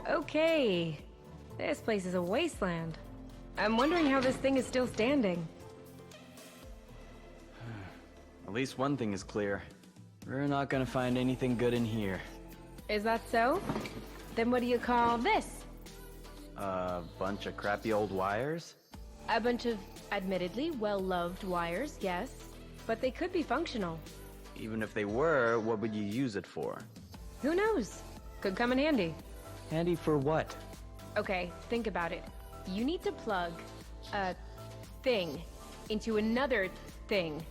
Okay. This place is a wasteland. I'm wondering how this thing is still standing. At least one thing is clear. We're not gonna find anything good in here. Is that so? Then what do you call this? A bunch of crappy old wires? A bunch of admittedly well-loved wires, yes. But they could be functional. Even if they were, what would you use it for? Who knows? Could come in handy. Handy for what? Okay, think about it. You need to plug a thing into another thing.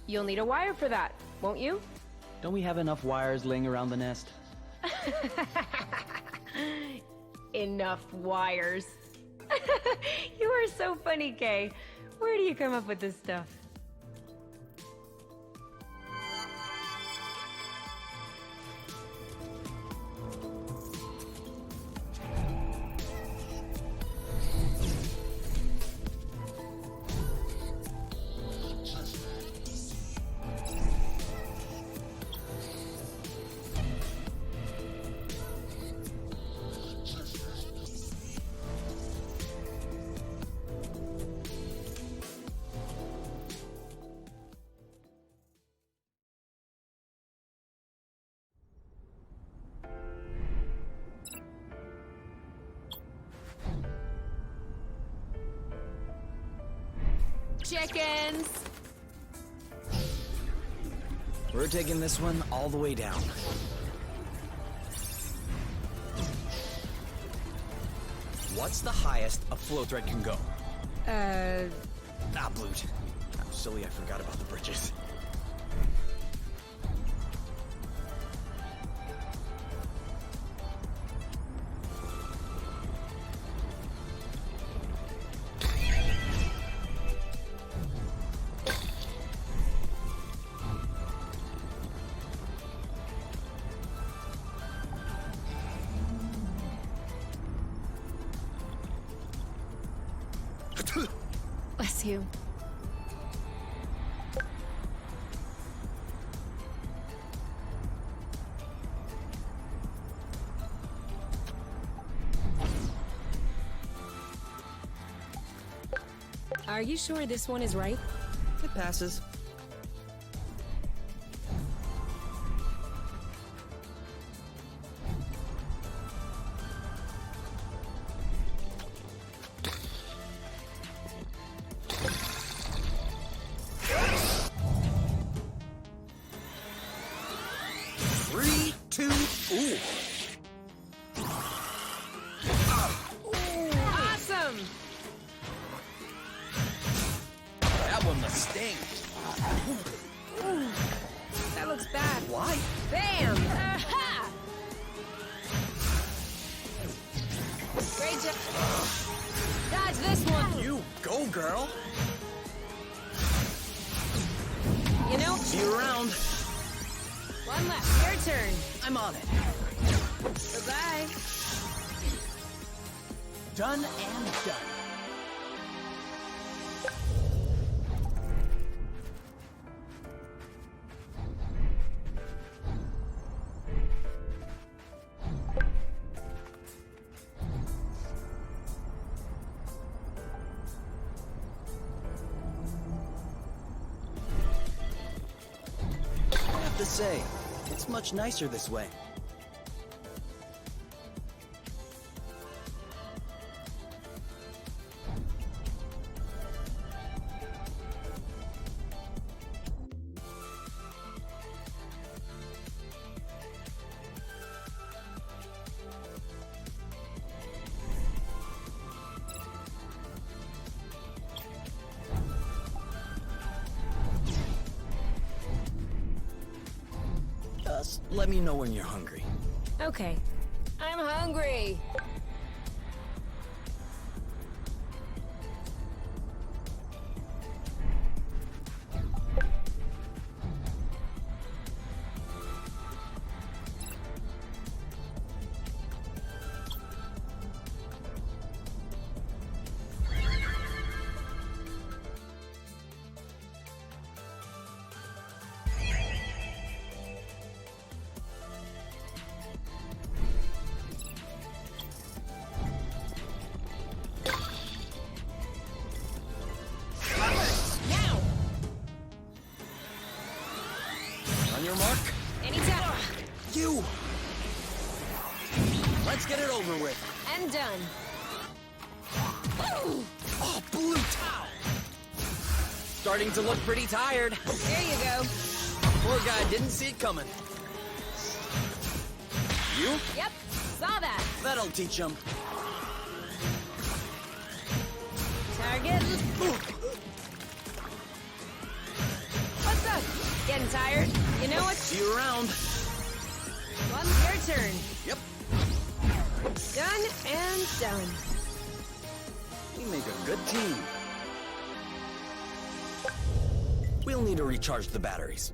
You'll need a wire for that, won't you? Don't we have enough wires laying around the nest? Enough wires. You are so funny, Kay. Where do you come up with this stuff? Chickens! We're taking this one all the way down. What's the highest a flow thread can go? Ah, Bloot. I'm silly, I forgot about the bridges. Bless you. Are you sure this one is right? It passes. Awesome! That one must sting. That looks bad. Why? Bam! Aha! Great job. Dodge this one. You go, girl. You know, See you around. one left. Your turn. I'm on it. Goodbye. Done and done. I have to say, it's much nicer this way. Just let me know when you're hungry. Okay. I'm hungry. your mark. Anytime. You! Let's get it over with. And done. Oh, blue towel! Starting to look pretty tired. There you go. Poor guy didn't see it coming. You? Yep, saw that. That'll teach him. Target. What's up? Getting tired? You know what? See you around. Well, your turn. Yep. Done and done. We make a good team. We'll need to recharge the batteries.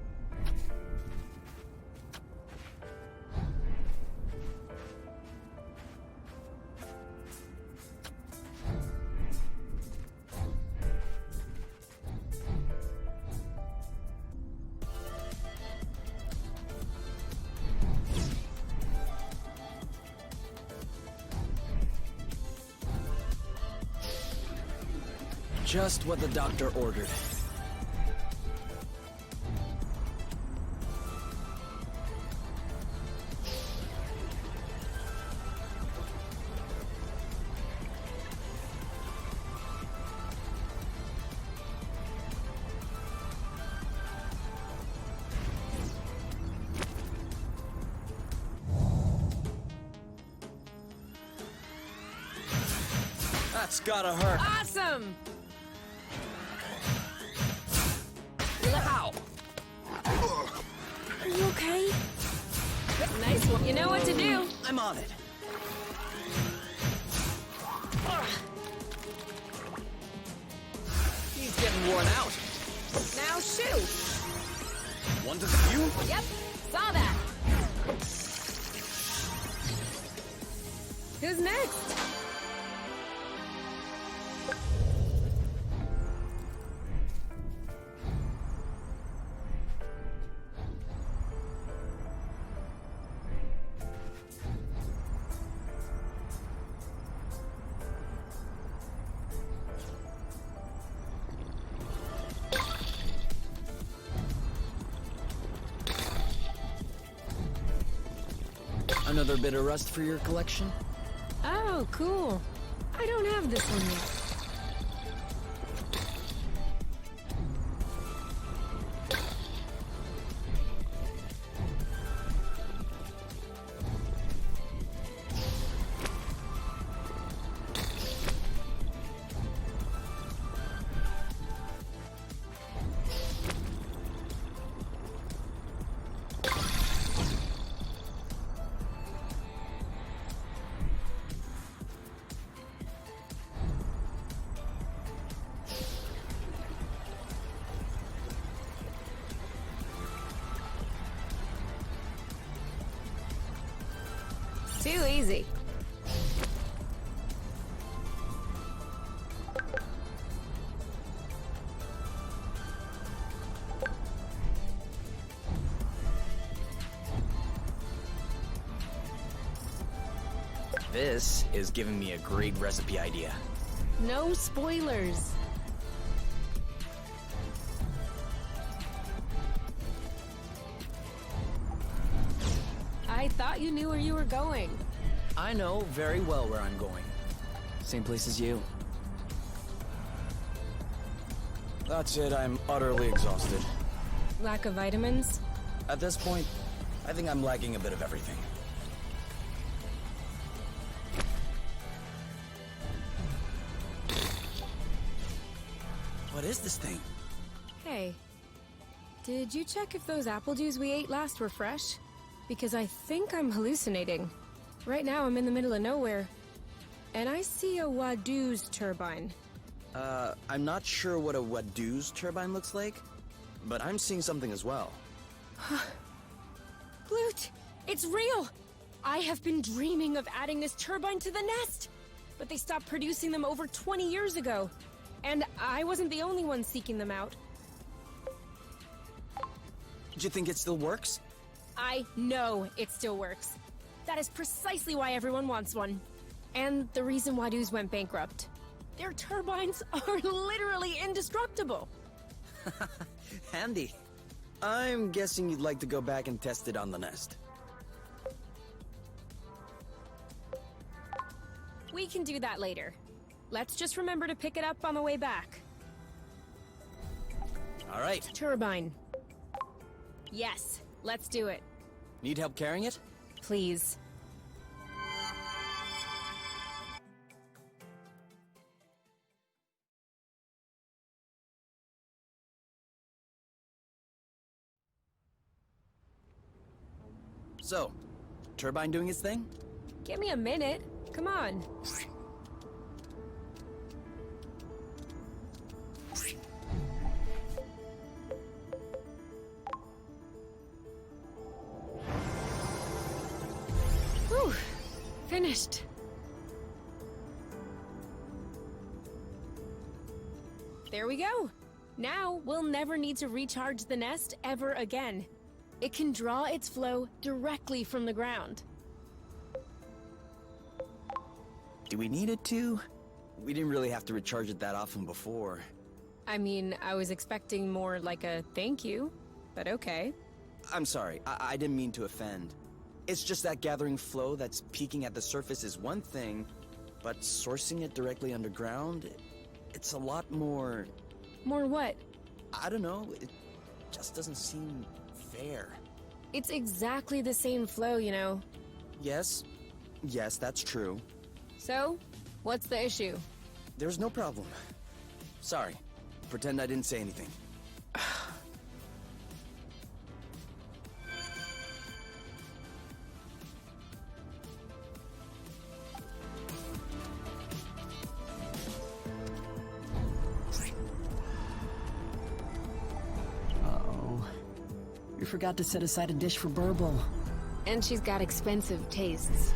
Just what the doctor ordered. That's gotta hurt. Awesome! Ow! Are you okay? Nice one. You know what to do. I'm on it. He's getting worn out. Now shoot. One to the view. Yep, saw that. Who's next? Another bit of rust for your collection? Oh, cool. I don't have this one yet. Too easy. This is giving me a great recipe idea. No spoilers. I thought you knew where you were going. I know very well where I'm going. Same place as you. That's it, I'm utterly exhausted. Lack of vitamins? At this point, I think I'm lacking a bit of everything. What is this thing? Hey, did you check if those apple juice we ate last were fresh? Because I think I'm hallucinating. Right now I'm in the middle of nowhere, and I see a Wadoo's turbine. I'm not sure what a Wadoo's turbine looks like, but I'm seeing something as well. Blute, it's real! I have been dreaming of adding this turbine to the nest! But they stopped producing them over 20 years ago. And I wasn't the only one seeking them out. Do you think it still works? I know it still works. That is precisely why everyone wants one. And the reason Wadoo's went bankrupt. Their turbines are literally indestructible. Handy. I'm guessing you'd like to go back and test it on the nest. We can do that later. Let's just remember to pick it up on the way back. All right. Turbine. Yes, let's do it. Need help carrying it? Please. So, turbine doing its thing? Give me a minute. Come on. Whew. Finished. There we go. Now we'll never need to recharge the nest ever again. It can draw its flow directly from the ground. Do we need it to? We didn't really have to recharge it that often before. I mean, I was expecting more like a thank you, but okay. I'm sorry, I didn't mean to offend. It's just that gathering flow that's peaking at the surface is one thing, but sourcing it directly underground, it's a lot more... More what? I don't know, it just doesn't seem fair. It's exactly the same flow, you know. Yes, that's true. So, what's the issue? There's no problem. Sorry, pretend I didn't say anything. Uh-oh. We forgot to set aside a dish for Burble. And she's got expensive tastes.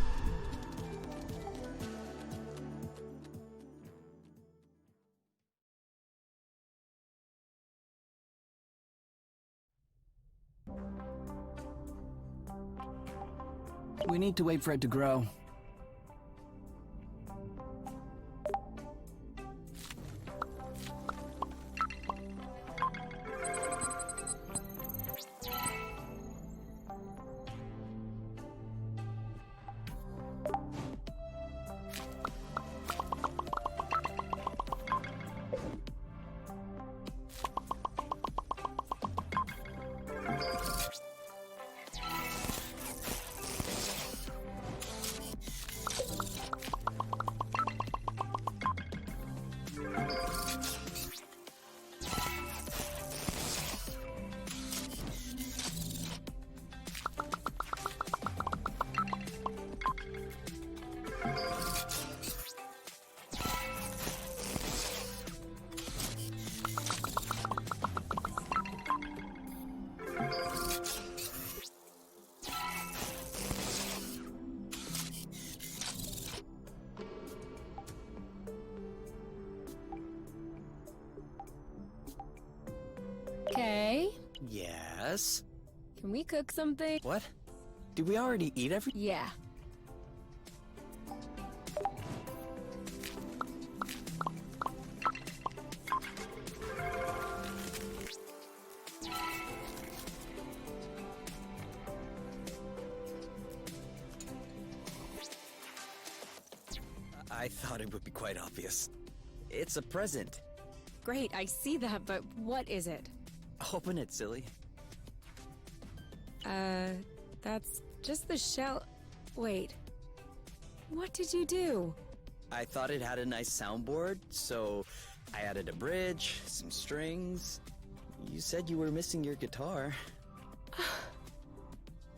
We need to wait for it to grow. Okay. Yes? Can we cook something? What? Did we already eat everything? Yeah. I thought it would be quite obvious. It's a present. Great, I see that, but what is it? Open it, silly. That's just the shell. Wait. What did you do? I thought it had a nice soundboard, so I added a bridge, some strings. You said you were missing your guitar.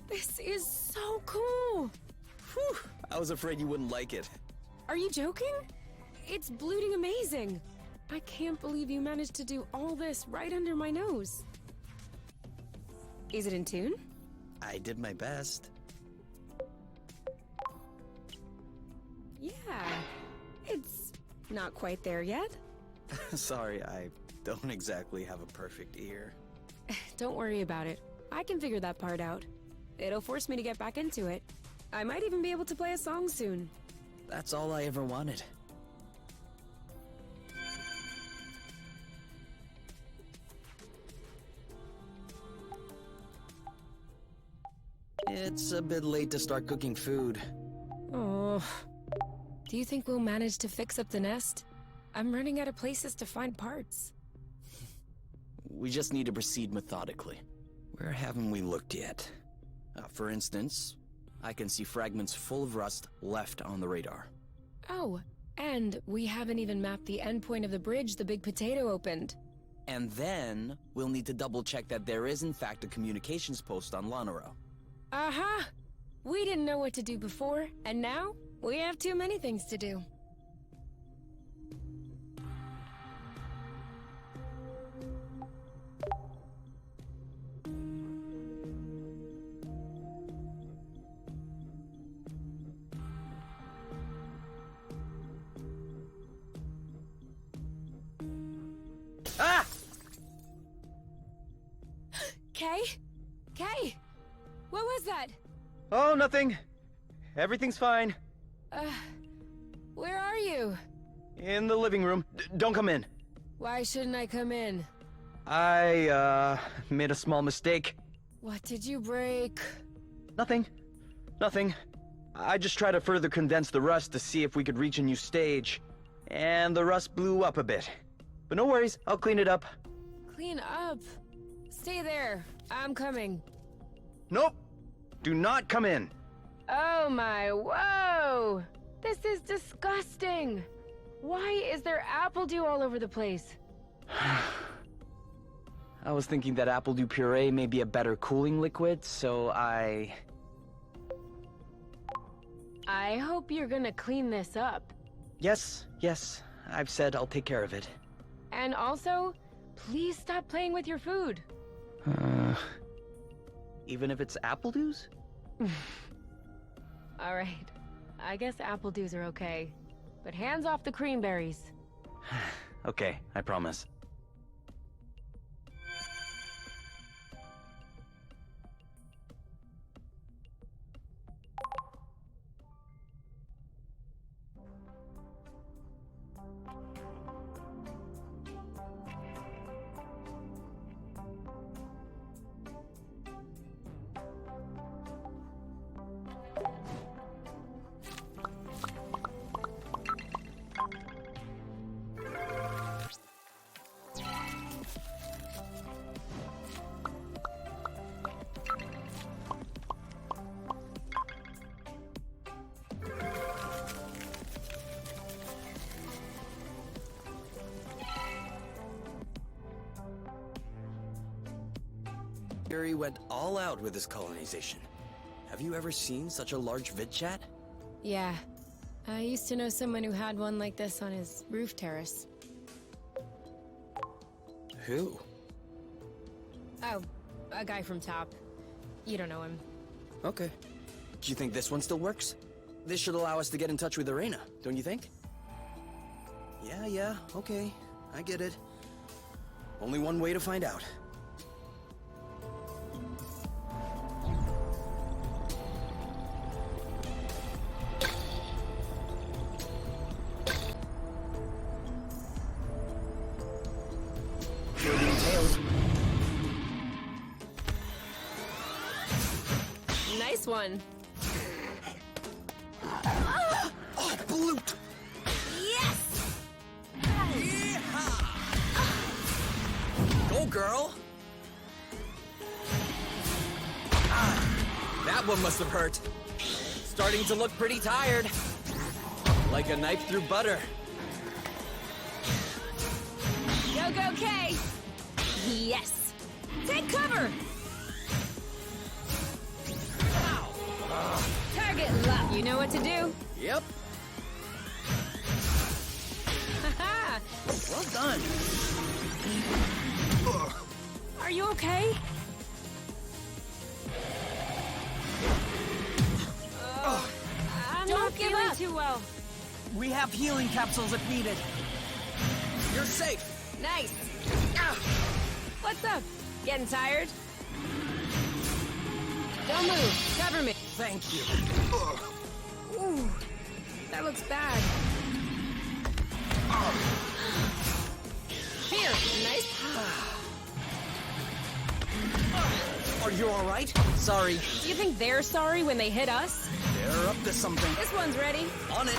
This is so cool! Whew, I was afraid you wouldn't like it. Are you joking? It's blooting amazing! I can't believe you managed to do all this right under my nose. Is it in tune? I did my best. Yeah. It's not quite there yet. Sorry, I don't exactly have a perfect ear. Don't worry about it. I can figure that part out. It'll force me to get back into it. I might even be able to play a song soon. That's all I ever wanted. It's a bit late to start cooking food. Oh. Do you think we'll manage to fix up the nest? I'm running out of places to find parts. We just need to proceed methodically. Where haven't we looked yet? For instance, I can see fragments full of rust left on the radar. Oh, and we haven't even mapped the endpoint of the bridge the big potato opened. And then, we'll need to double-check that there is in fact a communications post on Lonero. Aha! We didn't know what to do before, and now we have too many things to do. Ah! Kay? Kay? What was that? Oh, nothing. Everything's fine. Where are you? In the living room. Don't come in. Why shouldn't I come in? I, made a small mistake. What did you break? Nothing. Nothing. I just tried to further condense the rust to see if we could reach a new stage. And the rust blew up a bit. But no worries, I'll clean it up. Clean up. Stay there. I'm coming. Nope. Do not come in. Oh my, whoa! This is disgusting! Why is there apple dew all over the place? I was thinking that apple dew puree may be a better cooling liquid, so I hope you're gonna clean this up. Yes, I've said I'll take care of it. And also, please stop playing with your food. Even if it's apple dews? Alright, I guess apple dews are okay. But hands off the creamberries. Okay, I promise. Gary went all out with his colonization. Have you ever seen such a large vid chat? Yeah. I used to know someone who had one like this on his roof terrace. Who? Oh, a guy from top. You don't know him. Okay. Do you think this one still works? This should allow us to get in touch with Arena, don't you think? Yeah, okay. I get it. Only one way to find out. Nice one. Oh, Bloot! Yes! Yeehaw! Go, girl! That one must have hurt. Starting to look pretty tired. Like a knife through butter. Go, Kay! Yes! Take cover! Target lock. You know what to do. Yep. Haha! Well done. Are you okay? I'm not feeling too well. We have healing capsules if needed. You're safe. Nice. What's up? Getting tired? Don't move. Cover me. Thank you. Ooh, that looks bad. Here, nice. Are Are you alright? Sorry. Do you think they're sorry when they hit us? They're up to something. This one's ready. On it.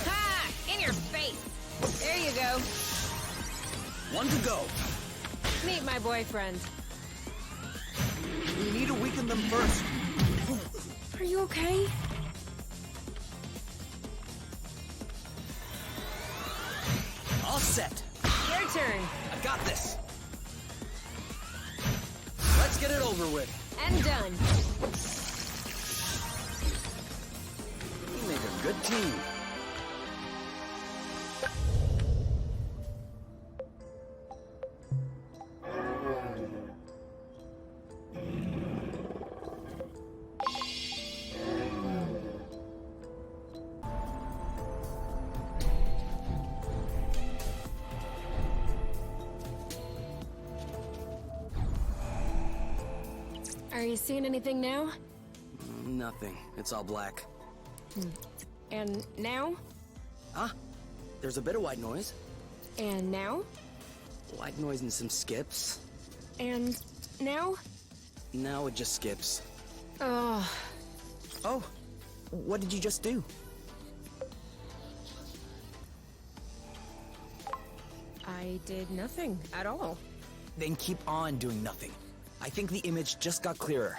Ha! In your face. There you go. One to go. Meet my boyfriend. We need to weaken them first. Are you okay? All set. Your turn. I got this. Let's get it over with. And done. We make a good team. Are you seeing anything now? Nothing. It's all black. And now? Huh? There's a bit of white noise. And now? White noise and some skips. And now? Now it just skips. Oh, Oh, what did you just do? I did nothing at all. Then keep on doing nothing. I think the image just got clearer.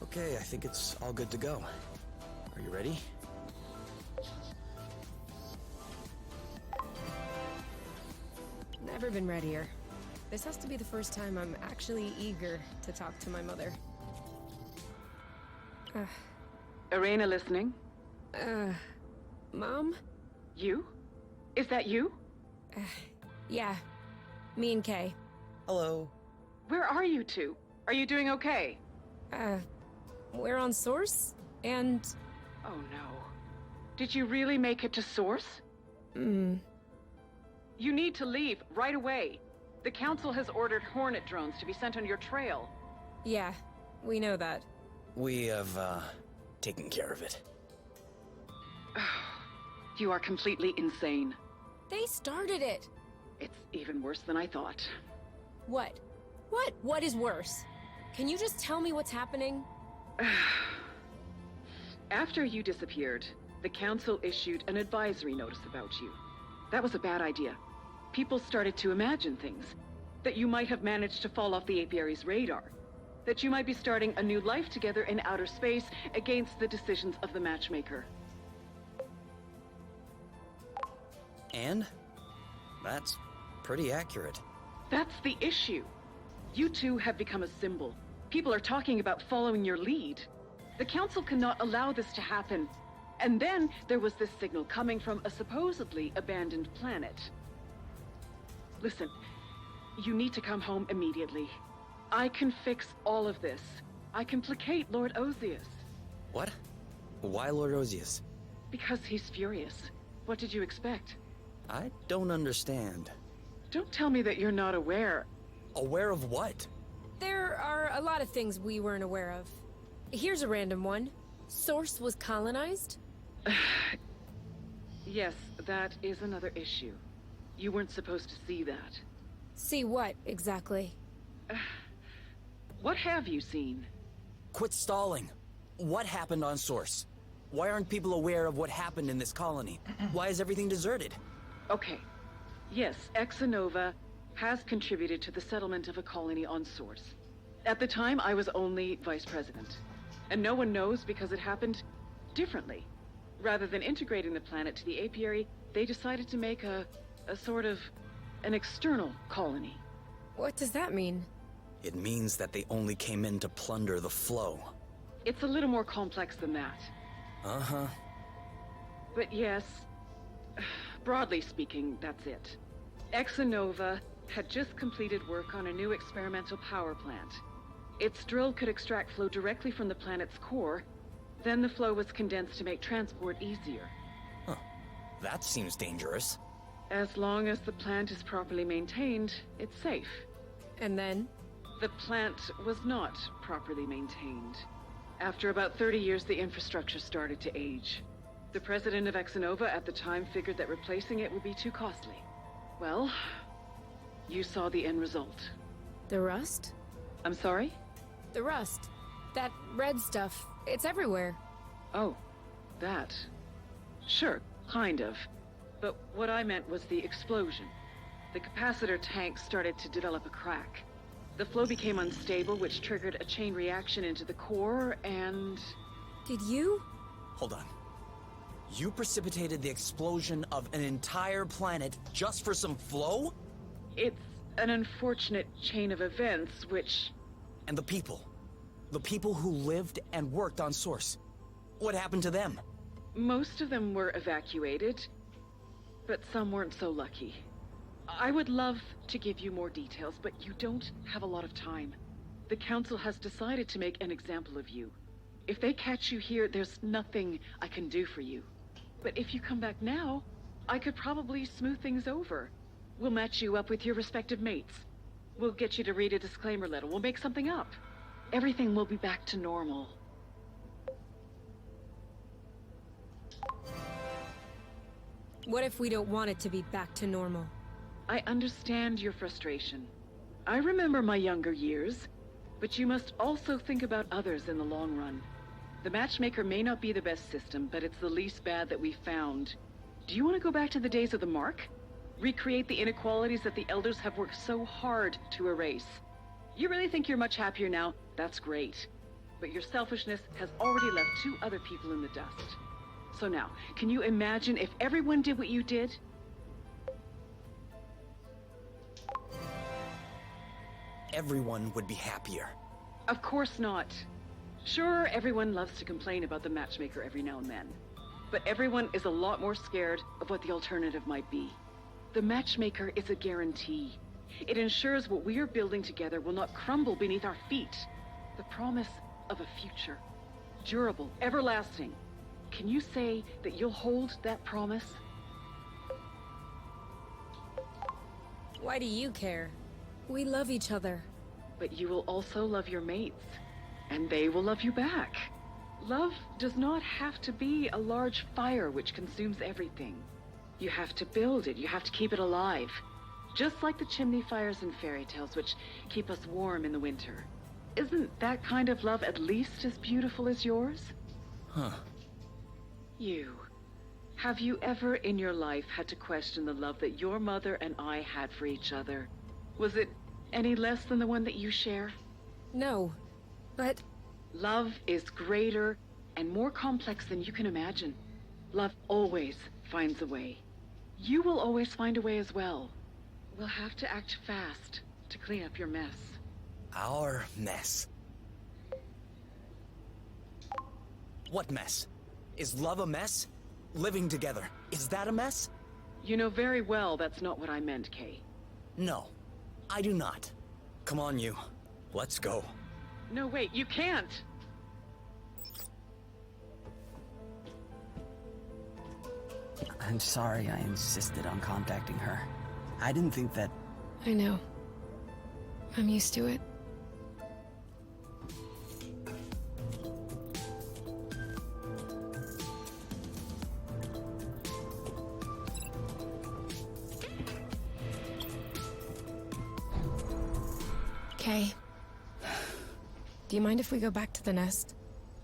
Okay, I think it's all good to go. Are you ready? Never been readier. This has to be the first time I'm actually eager to talk to my mother. Irena listening? Mom? You? Is that you? Yeah, me and Kay. Hello. Where are you two? Are you doing okay? We're on Source, and... Oh no. Did you really make it to Source? You need to leave right away. The Council has ordered Hornet drones to be sent on your trail. yeah, we know that. We have, taken care of it. You are completely insane. They started it! It's even worse than I thought. What? What is worse? Can you just tell me what's happening? After you disappeared, the Council issued an advisory notice about you. That was a bad idea. People started to imagine things. That you might have managed to fall off the apiary's radar. That you might be starting a new life together in outer space against the decisions of the matchmaker. And? That's pretty accurate. That's the issue. You two have become a symbol. People are talking about following your lead. The Council cannot allow this to happen. And then there was this signal coming from a supposedly abandoned planet. Listen, you need to come home immediately. I can fix all of this. I can placate Lord Ozius. What? Why Lord Ozius? Because he's furious. What did you expect? I don't understand. Don't tell me that you're not aware. Aware of what? There are a lot of things we weren't aware of. Here's a random one. Source was colonized? Yes, that is another issue. You weren't supposed to see that. See what, exactly? What have you seen? Quit stalling. What happened on Source? Why aren't people aware of what happened in this colony? Why is everything deserted? Okay. Yes, Exanova has contributed to the settlement of a colony on Source. At the time, I was only vice president. And no one knows because it happened differently. Rather than integrating the planet to the apiary, they decided to make a sort of an external colony. What does that mean? It means that they only came in to plunder the flow. It's a little more complex than that. Uh-huh. But yes, broadly speaking, that's it. Exanova had just completed work on a new experimental power plant. Its drill could extract flow directly from the planet's core. Then the flow was condensed to make transport easier. Huh. That seems dangerous. As long as the plant is properly maintained, it's safe. And then? The plant was not properly maintained. After about 30 years, the infrastructure started to age. The president of Exanova at the time figured that replacing it would be too costly. Well, you saw the end result. The rust? I'm sorry? The rust. That red stuff. It's everywhere. Oh, that. Sure, kind of. But what I meant was the explosion. The capacitor tank started to develop a crack. The flow became unstable, which triggered a chain reaction into the core, and... Did you? Hold on. You precipitated the explosion of an entire planet just for some flow? It's an unfortunate chain of events, which... And the people? The people who lived and worked on Source? What happened to them? Most of them were evacuated, but some weren't so lucky. I would love to give you more details, but you don't have a lot of time. The Council has decided to make an example of you. If they catch you here, there's nothing I can do for you. But if you come back now, I could probably smooth things over. We'll match you up with your respective mates. We'll get you to read a disclaimer letter. We'll make something up. Everything will be back to normal. What if we don't want it to be back to normal? I understand your frustration. I remember my younger years, but you must also think about others in the long run. The matchmaker may not be the best system, but it's the least bad that we found. Do you want to go back to the days of the Mark? Recreate the inequalities that the Elders have worked so hard to erase? You really think you're much happier now? That's great. But your selfishness has already left 2 other people in the dust. So now, can you imagine if everyone did what you did? Everyone would be happier. Of course not. Sure, everyone loves to complain about the matchmaker every now and then. But everyone is a lot more scared of what the alternative might be. The matchmaker is a guarantee. It ensures what we are building together will not crumble beneath our feet. The promise of a future. Durable, everlasting. Can you say that you'll hold that promise? Why do you care? We love each other. But you will also love your mates. And they will love you back. Love does not have to be a large fire which consumes everything. You have to build it, you have to keep it alive. Just like the chimney fires in fairy tales which keep us warm in the winter. Isn't that kind of love at least as beautiful as yours? Huh. You. Have you ever in your life had to question the love that your mother and I had for each other? Was it any less than the one that you share? No, but... Love is greater and more complex than you can imagine. Love always finds a way. You will always find a way as well. We'll have to act fast to clean up your mess. Our mess. What mess? Is love a mess? Living together, is that a mess? You know very well that's not what I meant, Kay. No, I do not. Come on, you. Let's go. No, wait, you can't! I'm sorry I insisted on contacting her. I didn't think that... I know. I'm used to it. Okay. Do you mind if we go back to the nest?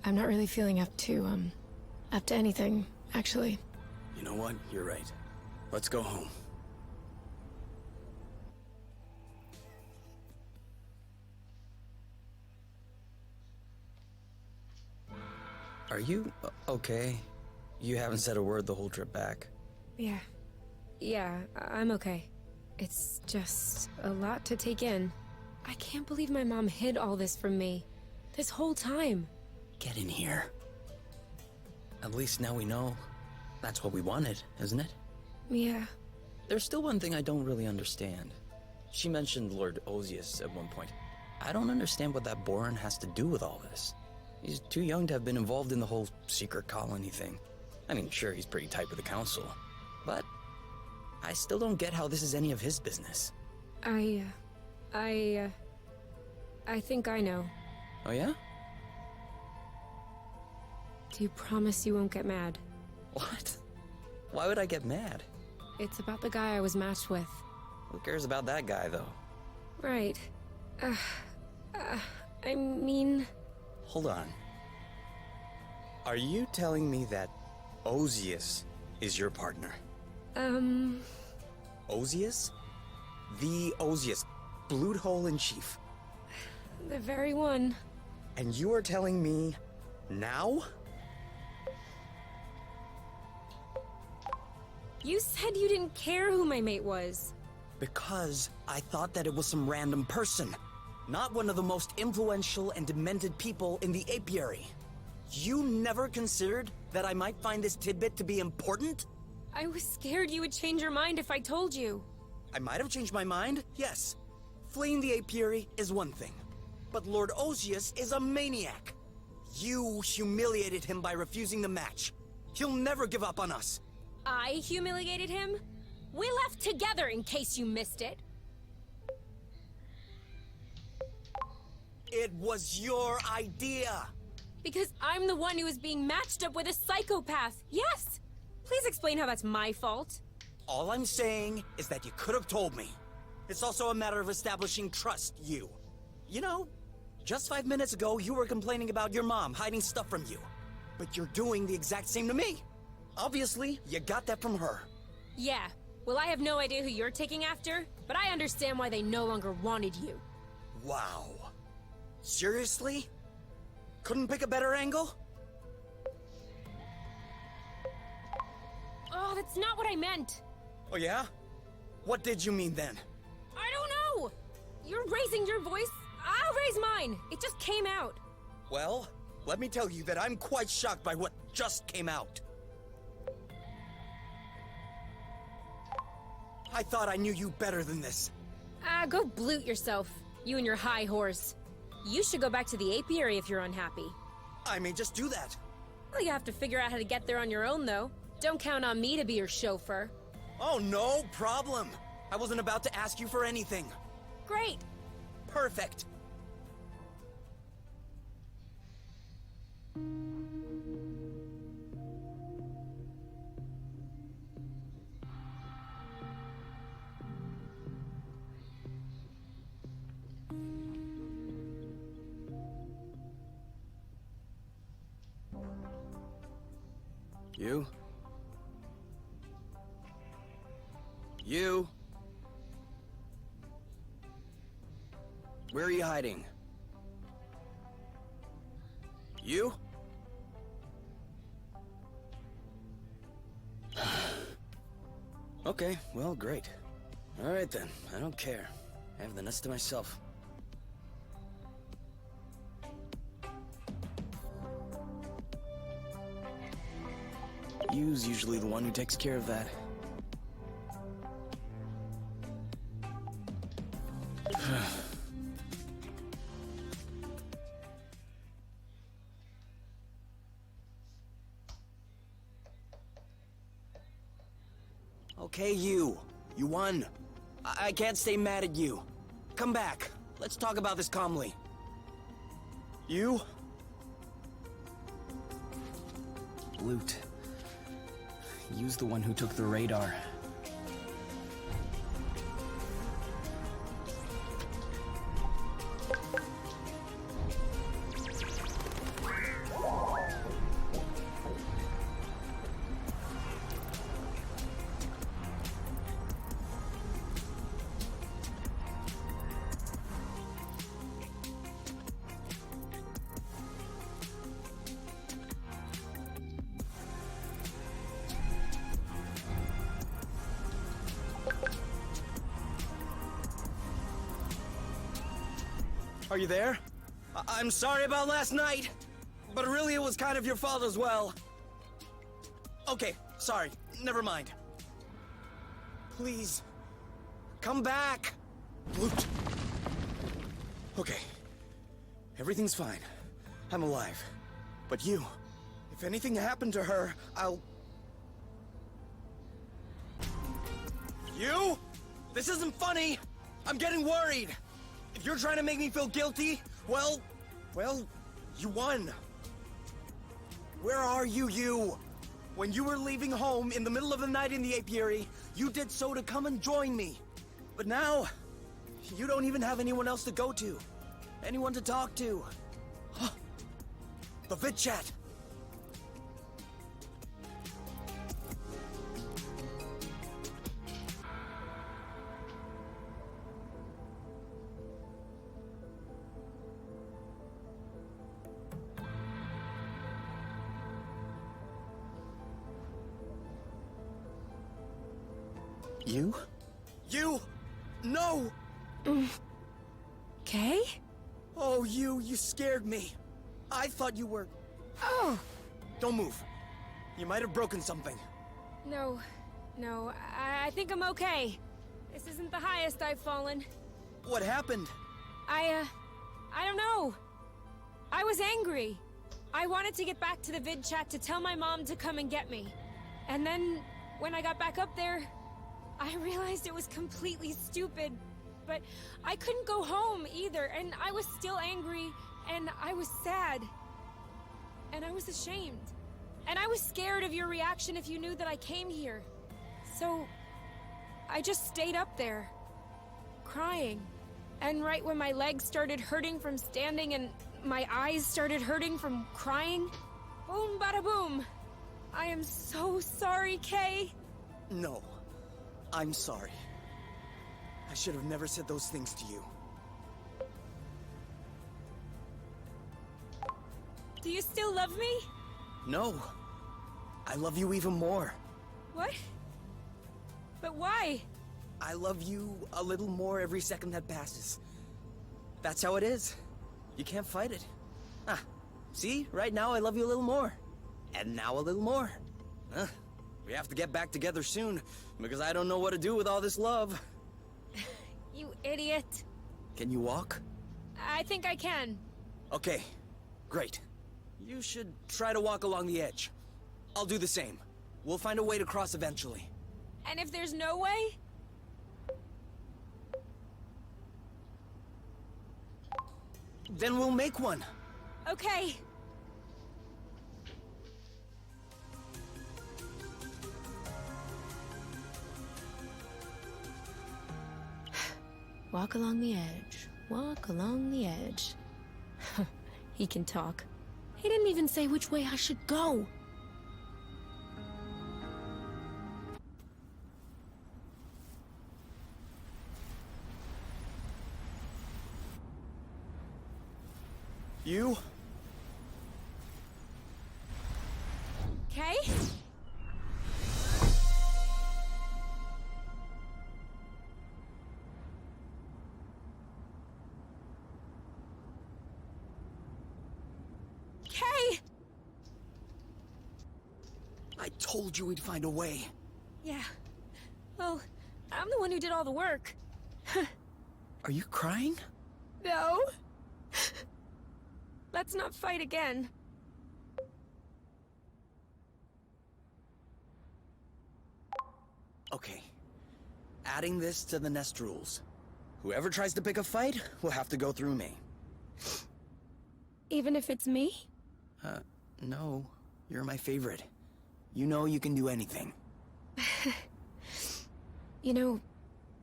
I'm not really feeling up to anything, actually. You know what? You're right. Let's go home. Are you okay? You haven't said a word the whole trip back. Yeah. Yeah, I'm okay. It's just a lot to take in. I can't believe my mom hid all this from me. This whole time. Get in here. At least now we know. That's what we wanted, isn't it? Yeah. There's still one thing I don't really understand. She mentioned Lord Osius at one point. I don't understand what that Boran has to do with all this. He's too young to have been involved in the whole secret colony thing. I mean, sure, he's pretty tight with the council. But I still don't get how this is any of his business. I think I know. Oh yeah? Do you promise you won't get mad? What? Why would I get mad? It's about the guy I was matched with. Who cares about that guy, though? Right. I mean... Hold on. Are you telling me that Ozius is your partner? Ozius? The Ozius, Blood Hole in Chief. The very one. And you are telling me now? You said you didn't care who my mate was. Because I thought that it was some random person, not one of the most influential and demented people in the apiary. You never considered that I might find this tidbit to be important? I was scared you would change your mind if I told you. I might have changed my mind, yes. Fleeing the apiary is one thing, but Lord Ozius is a maniac. You humiliated him by refusing the match. He'll never give up on us. I humiliated him? We left together in case you missed it. It was your idea. Because I'm the one who was being matched up with a psychopath, yes! Please explain how that's my fault. All I'm saying is that you could have told me. It's also a matter of establishing trust, you. You know, just 5 minutes ago you were complaining about your mom hiding stuff from you. But you're doing the exact same to me. Obviously, you got that from her. Yeah, well I have no idea who you're taking after, but I understand why they no longer wanted you. Wow. Seriously? Couldn't pick a better angle? Oh, that's not what I meant. Oh yeah? What did you mean then? I don't know! You're raising your voice, I'll raise mine. It just came out. Well, let me tell you that I'm quite shocked by what just came out. I thought I knew you better than this. Go bloot yourself, you and your high horse. You should go back to the apiary if you're unhappy. I may just do that. Well, you have to figure out how to get there on your own, though. Don't count on me to be your chauffeur. Oh, no problem. I wasn't about to ask you for anything. Great. Perfect. You? You? Where are you hiding? You? Okay, well, great. All right then, I don't care. I have the nest to myself. You's usually the one who takes care of that. Okay, you. You won. I can't stay mad at you. Come back. Let's talk about this calmly. You? Loot. Use the one who took the radar. Are you there? I'm sorry about last night, but really it was kind of your fault as well. Okay, sorry, never mind. Please, come back. Loot. Okay, everything's fine. I'm alive. But you, if anything happened to her, I'll... You? This isn't funny. I'm getting worried. If you're trying to make me feel guilty, well, you won. Where are you? When you were leaving home in the middle of the night in the apiary, you did so to come and join me. But now, you don't even have anyone else to go to. Anyone to talk to. The vid chat. You? You! No! Kay? Oh, you scared me. I thought you were... Oh! Don't move. You might have broken something. No. I think I'm okay. This isn't the highest I've fallen. What happened? I don't know. I was angry. I wanted to get back to the vid chat to tell my mom to come and get me. And then, when I got back up there, I realized it was completely stupid. But I couldn't go home either, and I was still angry, and I was sad. And I was ashamed. And I was scared of your reaction if you knew that I came here. So, I just stayed up there, crying. And right when my legs started hurting from standing and my eyes started hurting from crying, boom bada boom. I am so sorry, Kay. No. I'm sorry. I should have never said those things to you. Do you still love me? No. I love you even more. What? But why? I love you a little more every second that passes. That's how it is. You can't fight it. Ah, see? Right now I love you a little more. And now a little more. We have to get back together soon, because I don't know what to do with all this love. You idiot. Can you walk? I think I can. Okay, great. You should try to walk along the edge. I'll do the same. We'll find a way to cross eventually. And if there's no way? Then we'll make one. Okay. Walk along the edge. Walk along the edge. He can talk. He didn't even say which way I should go. You? Okay? Okay! I told you we'd find a way. Yeah. Well, I'm the one who did all the work. Are you crying? No. Let's not fight again. Okay. Adding this to the nest rules. Whoever tries to pick a fight will have to go through me. Even if it's me? No. You're my favorite. You know you can do anything. You know,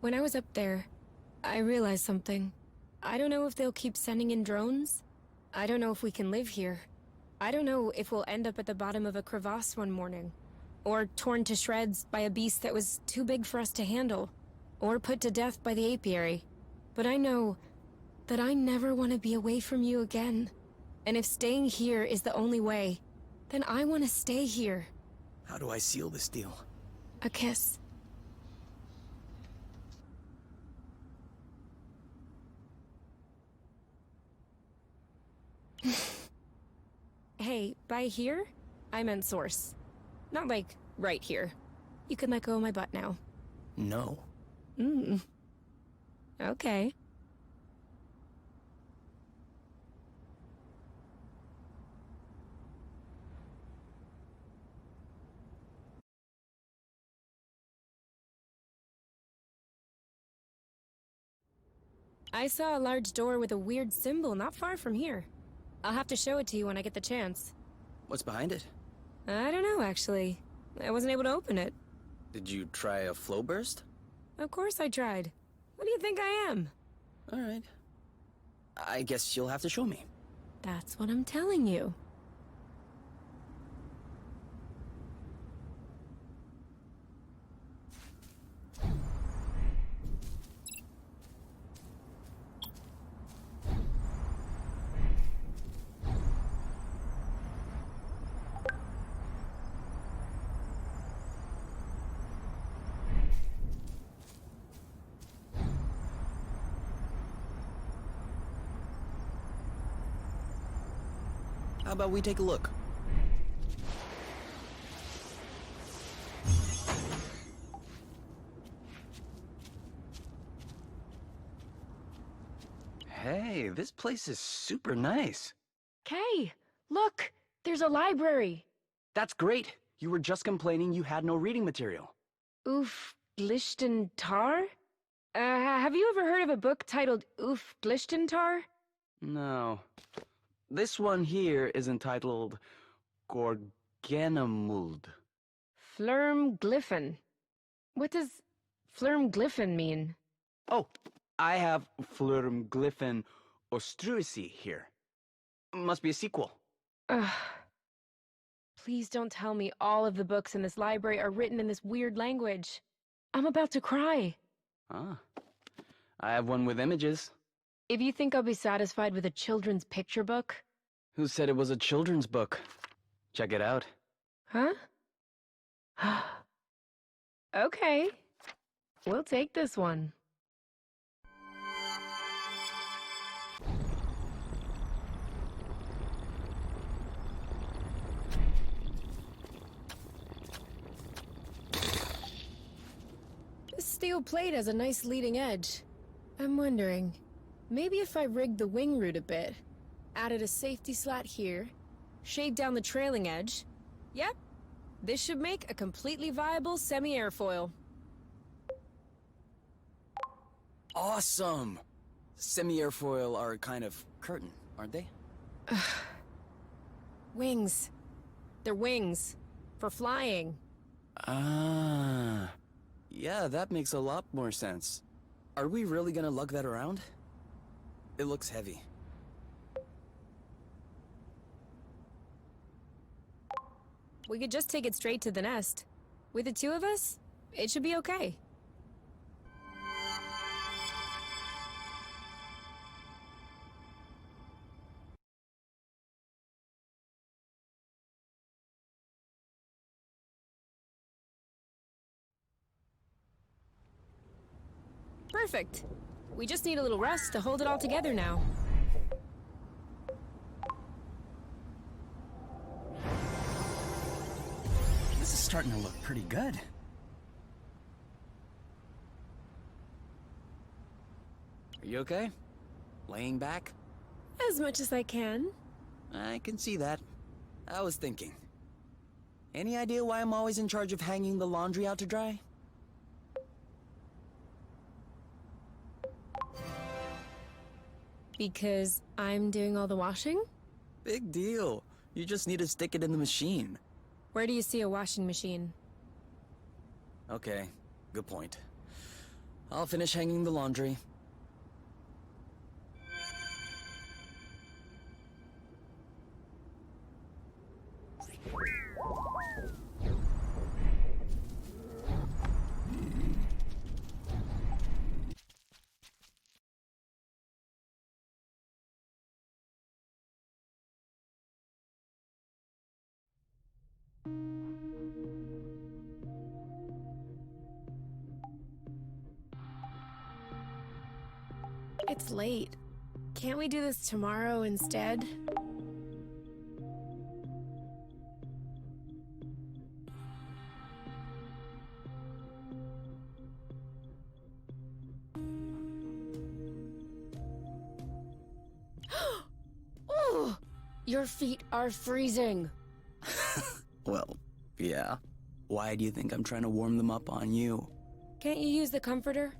when I was up there, I realized something. I don't know if they'll keep sending in drones. I don't know if we can live here. I don't know if we'll end up at the bottom of a crevasse one morning. Or torn to shreds by a beast that was too big for us to handle. Or put to death by the apiary. But I know that I never want to be away from you again. And if staying here is the only way, then I want to stay here. How do I seal this deal? A kiss. Hey, by here, I meant source. Not like right here. You can let go of my butt now. No. Okay. I saw a large door with a weird symbol not far from here. I'll have to show it to you when I get the chance. What's behind it? I don't know, actually. I wasn't able to open it. Did you try a flow burst? Of course I tried. What do you think I am? All right. I guess you'll have to show me. That's what I'm telling you. How about we take a look? Hey, this place is super nice. Kay, look! There's a library! That's great. You were just complaining you had no reading material. Oof, Tar? Have you ever heard of a book titled Oof, Tar? No. This one here is entitled Gorganamuld. Flurmglyphin. What does Flurmglyphin mean? Oh, I have Flurmglyphin Ostruisi here. Must be a sequel. Ugh. Please don't tell me all of the books in this library are written in this weird language. I'm about to cry. Ah. I have one with images. If you think I'll be satisfied with a children's picture book... Who said it was a children's book? Check it out. Huh? Okay. We'll take this one. This steel plate has a nice leading edge. I'm wondering, maybe if I rigged the wing root a bit, added a safety slat here, shaved down the trailing edge. Yep, this should make a completely viable semi-airfoil. Awesome! Semi-airfoil are a kind of curtain, aren't they? Wings. They're wings. For flying. Ah. Yeah, that makes a lot more sense. Are we really gonna lug that around? It looks heavy. We could just take it straight to the nest. With the two of us, it should be okay. Perfect. We just need a little rust to hold it all together now. This is starting to look pretty good. Are you okay? Laying back? As much as I can. I can see that. I was thinking. Any idea why I'm always in charge of hanging the laundry out to dry? Because I'm doing all the washing? Big deal. You just need to stick it in the machine. Where do you see a washing machine? Okay, good point. I'll finish hanging the laundry. It's late. Can't we do this tomorrow instead? Oh, your feet are freezing. Well, yeah. Why do you think I'm trying to warm them up on you? Can't you use the comforter?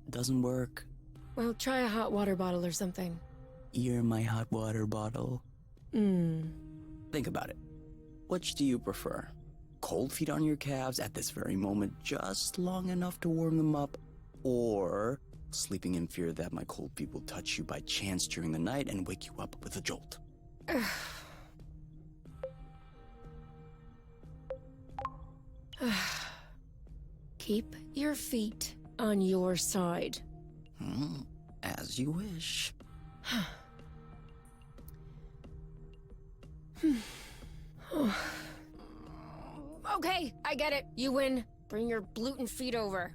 Doesn't work. Well, try a hot water bottle or something. You're my hot water bottle. Think about it. Which do you prefer? Cold feet on your calves at this very moment, just long enough to warm them up, or sleeping in fear that my cold feet will touch you by chance during the night and wake you up with a jolt. Keep your feet on your side. As you wish. Okay, I get it. You win. Bring your gluten feet over.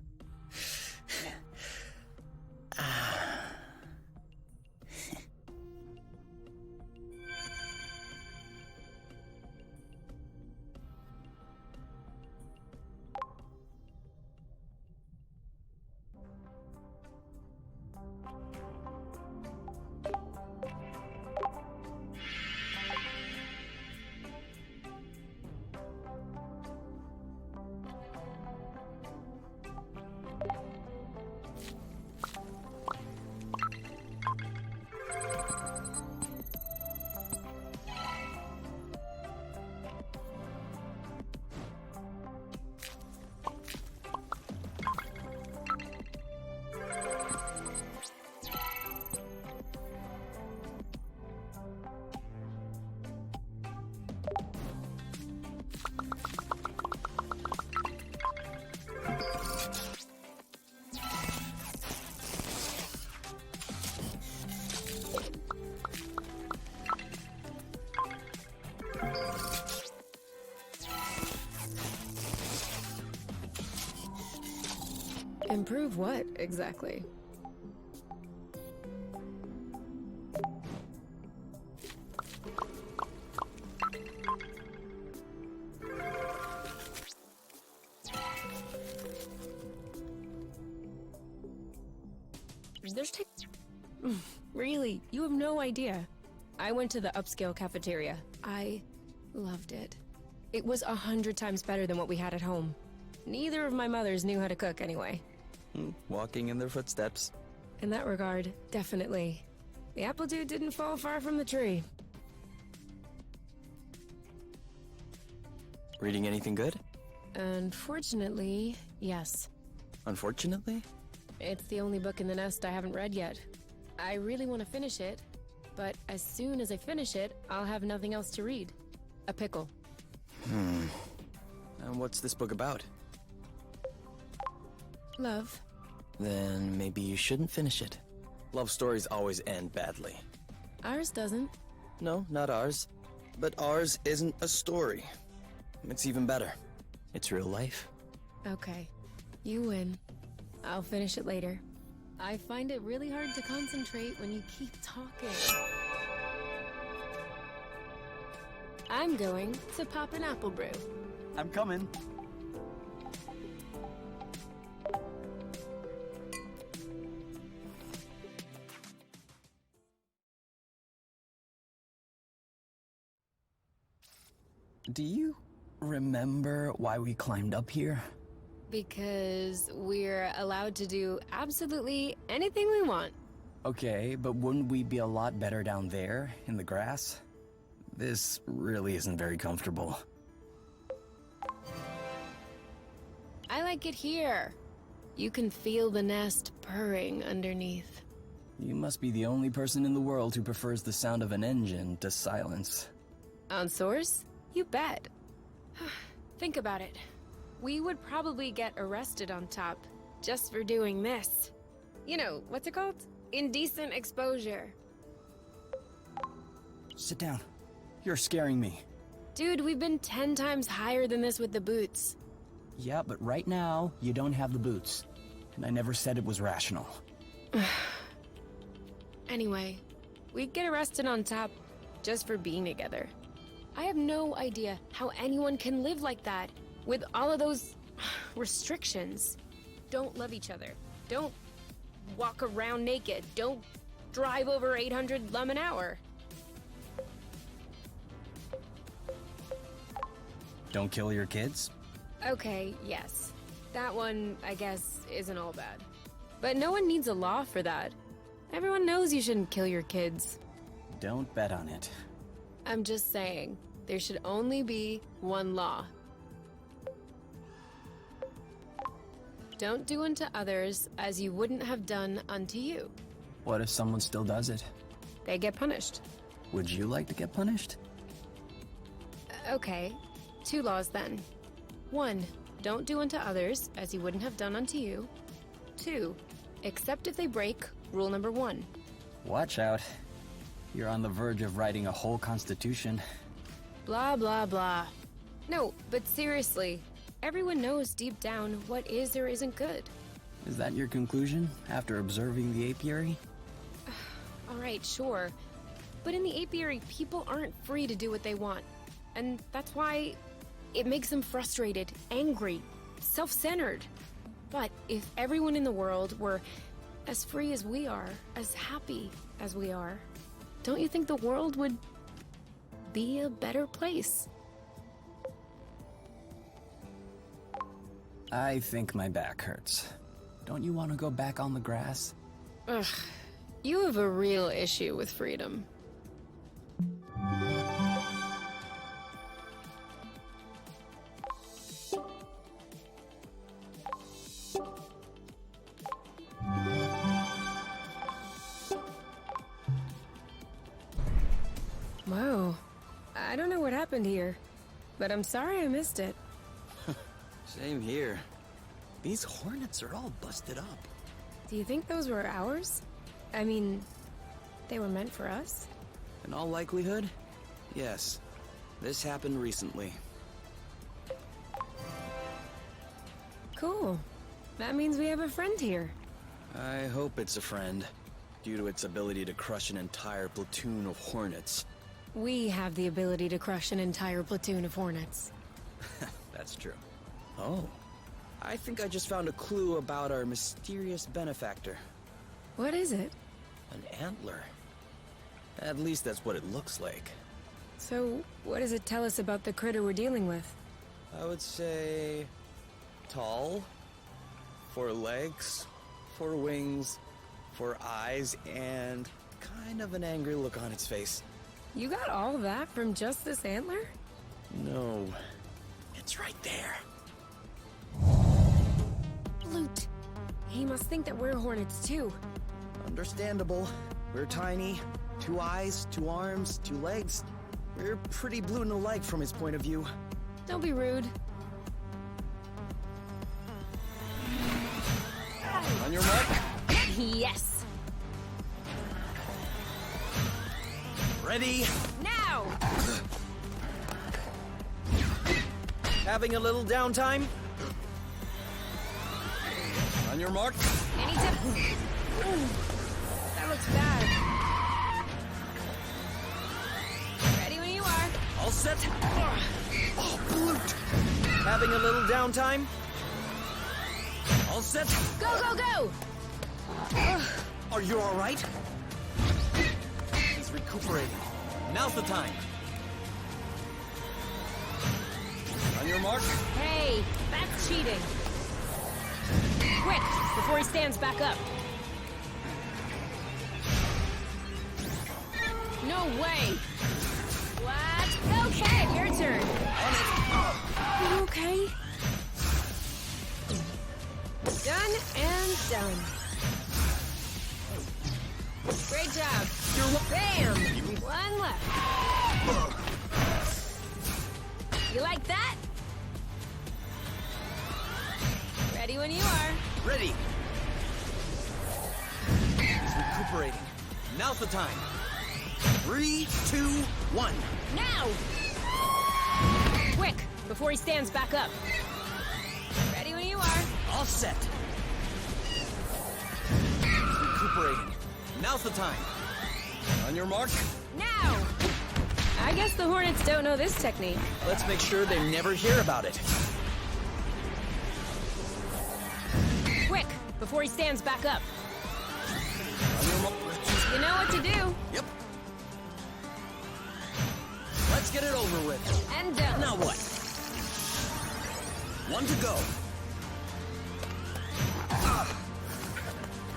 Improve what, exactly? There's Really, you have no idea. I went to the upscale cafeteria. I loved it. It was 100 times better than what we had at home. Neither of my mothers knew how to cook anyway. Walking in their footsteps. In that regard, definitely. The apple dude didn't fall far from the tree. Reading anything good? Unfortunately, yes. Unfortunately? It's the only book in the nest I haven't read yet. I really want to finish it, but as soon as I finish it, I'll have nothing else to read. A pickle. And what's this book about? Love. Then maybe you shouldn't finish it. Love stories always end badly. Ours doesn't. No, not ours. But ours isn't a story. It's even better. It's real life. Okay. You win. I'll finish it later. I find it really hard to concentrate when you keep talking. I'm going to pop an apple brew. I'm coming. Do you remember why we climbed up here? Because we're allowed to do absolutely anything we want. Okay, but wouldn't we be a lot better down there, in the grass? This really isn't very comfortable. I like it here. You can feel the nest purring underneath. You must be the only person in the world who prefers the sound of an engine to silence. On Source? You bet. Think about it. We would probably get arrested on top just for doing this. You know, what's it called? Indecent exposure. Sit down. You're scaring me. Dude, we've been 10 times higher than this with the boots. Yeah, but right now, you don't have the boots. And I never said it was rational. Anyway, we'd get arrested on top just for being together. I have no idea how anyone can live like that with all of those restrictions. Don't love each other. Don't walk around naked. Don't drive over 800 lum an hour. Don't kill your kids? Okay, yes. That one, I guess, isn't all bad. But no one needs a law for that. Everyone knows you shouldn't kill your kids. Don't bet on it. I'm just saying, there should only be one law. Don't do unto others as you wouldn't have done unto you. What if someone still does it? They get punished. Would you like to get punished? Okay, 2 laws then. 1, don't do unto others as you wouldn't have done unto you. 2, except if they break rule number 1. Watch out. You're on the verge of writing a whole constitution. Blah, blah, blah. No, but seriously, everyone knows deep down what is or isn't good. Is that your conclusion after observing the apiary? Alright, sure. But in the apiary, people aren't free to do what they want. And that's why it makes them frustrated, angry, self-centered. But if everyone in the world were as free as we are, as happy as we are, don't you think the world would be a better place? I think my back hurts. Don't you want to go back on the grass? Ugh, you have a real issue with freedom. Whoa, I don't know what happened here, but I'm sorry I missed it. Same here. These hornets are all busted up. Do you think those were ours? I mean, they were meant for us? In all likelihood, yes. This happened recently. Cool. That means we have a friend here. I hope it's a friend, due to its ability to crush an entire platoon of hornets. We have the ability to crush an entire platoon of hornets. That's true. Oh, I think I just found a clue about our mysterious benefactor. What is it? An antler. At least that's what it looks like. So, what does it tell us about the critter we're dealing with? I would say... tall, 4 legs, 4 wings, 4 eyes, and kind of an angry look on its face. You got all that from just this antler? No, it's right there. Loot. He must think that we're hornets too. Understandable. We're tiny. 2 eyes, 2 arms, 2 legs. We're pretty blue in the leg from his point of view. Don't be rude. On your mark. Yes! Ready. Now! Having a little downtime. On your mark. Any tip? Ooh, that looks bad. Ready when you are. All set. Oh, blute. Having a little downtime. All set. Go, go, go! Are you all right? He's recuperating. Now's the time. On your mark. Hey, that's cheating. Quick, before he stands back up. No way! What? Okay, your turn. On it. Are you okay? Done and done. Great job. Bam! One left. You like that? Ready when you are. Ready. He's recuperating. Now's the time. 3, 2, 1. Now! Quick, before he stands back up. Ready when you are. All set. He's recuperating. Now's the time. On your mark. Now! I guess the hornets don't know this technique. Let's make sure they never hear about it. Quick, before he stands back up. On your mark. You know what to do. Yep. Let's get it over with. And done. Now what? 1 to go.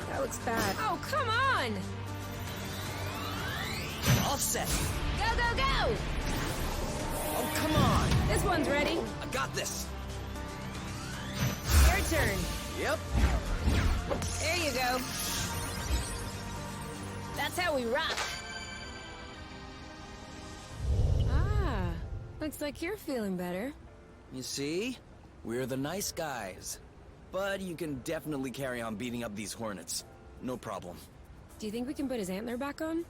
That looks bad. Oh, come on! All set. Go, go, go! Oh, come on. This one's ready. I got this. Your turn. Yep. There you go. That's how we rock. Ah, looks like you're feeling better. You see? We're the nice guys. But you can definitely carry on beating up these hornets. No problem. Do you think we can put his antler back on?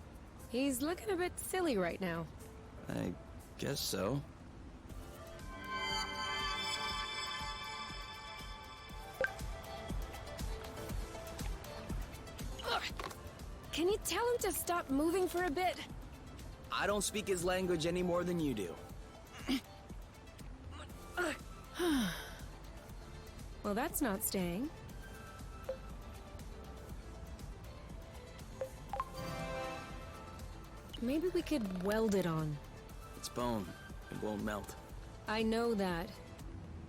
He's looking a bit silly right now. I guess so. Ugh. Can you tell him to stop moving for a bit? I don't speak his language any more than you do. Well, that's not staying. Maybe we could weld it on. It's bone. It won't melt. I know that.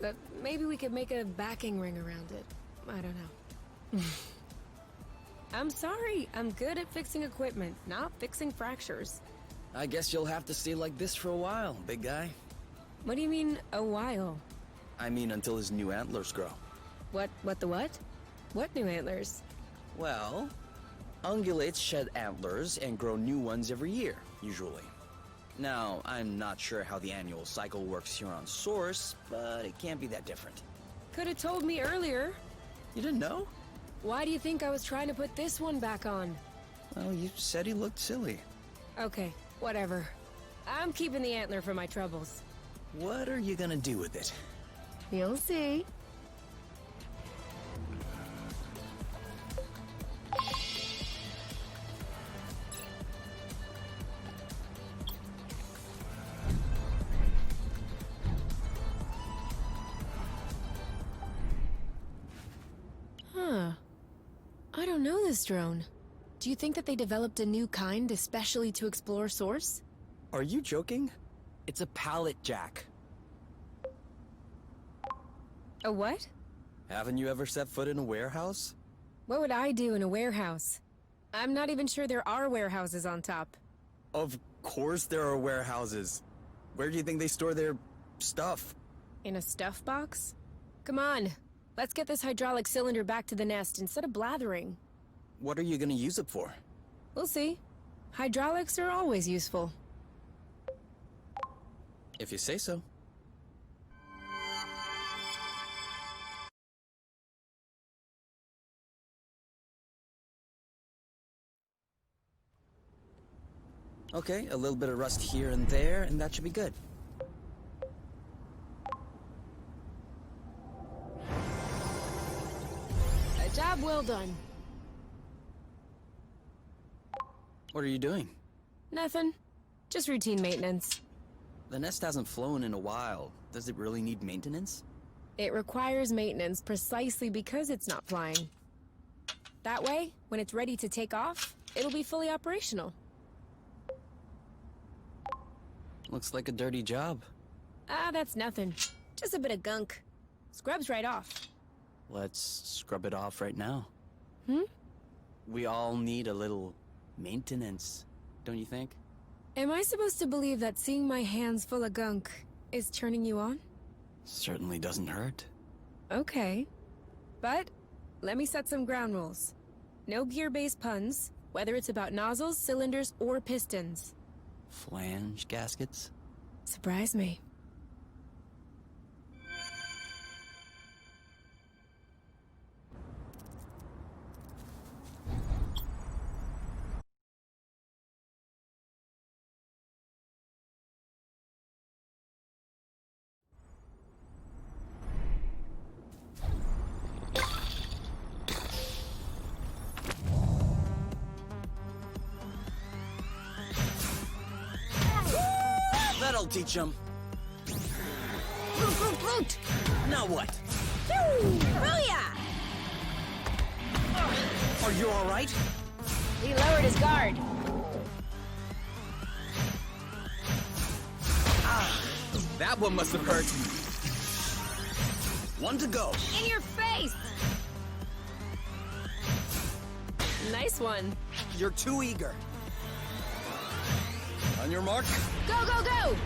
But maybe we could make a backing ring around it. I don't know. I'm sorry. I'm good at fixing equipment, not fixing fractures. I guess you'll have to stay like this for a while, big guy. What do you mean, a while? I mean, until his new antlers grow. What the what? What new antlers? Well, ungulates shed antlers and grow new ones every year, usually. Now, I'm not sure how the annual cycle works here on Source, but it can't be that different. Could have told me earlier. You didn't know? Why do you think I was trying to put this one back on? Well, you said he looked silly. Okay, whatever. I'm keeping the antler for my troubles. What are you gonna do with it? You'll see. Huh. I don't know this drone. Do you think that they developed a new kind especially to explore Source? Are you joking? It's a pallet jack. A what? Haven't you ever set foot in a warehouse? What would I do in a warehouse? I'm not even sure there are warehouses on top. Of course there are warehouses. Where do you think they store their stuff? In a stuff box? Come on, let's get this hydraulic cylinder back to the nest instead of blathering. What are you gonna use it for? We'll see. Hydraulics are always useful. If you say so. Okay, a little bit of rust here and there, and that should be good. A job well done. What are you doing? Nothing. Just routine maintenance. The nest hasn't flown in a while. Does it really need maintenance? It requires maintenance precisely because it's not flying. That way, when it's ready to take off, it'll be fully operational. Looks like a dirty job. Ah, that's nothing. Just a bit of gunk. Scrubs right off. Let's scrub it off right now. Hmm? We all need a little maintenance, don't you think? Am I supposed to believe that seeing my hands full of gunk is turning you on? Certainly doesn't hurt. Okay. But, let me set some ground rules. No gear-based puns, whether it's about nozzles, cylinders, or pistons. Flange gaskets? Surprise me. That'll teach him. Loot! Now what? Booyah! Are you alright? He lowered his guard. That one must have hurt. One to go. In your face! Nice one. You're too eager. On your mark. Go, go, go!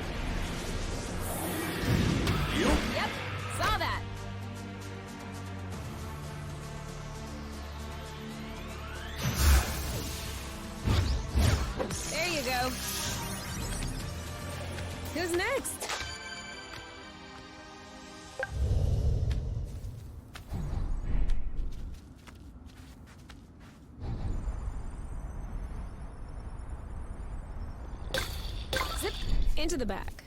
You? Yep, saw that. Uh-oh. Who's next? Zip into the back.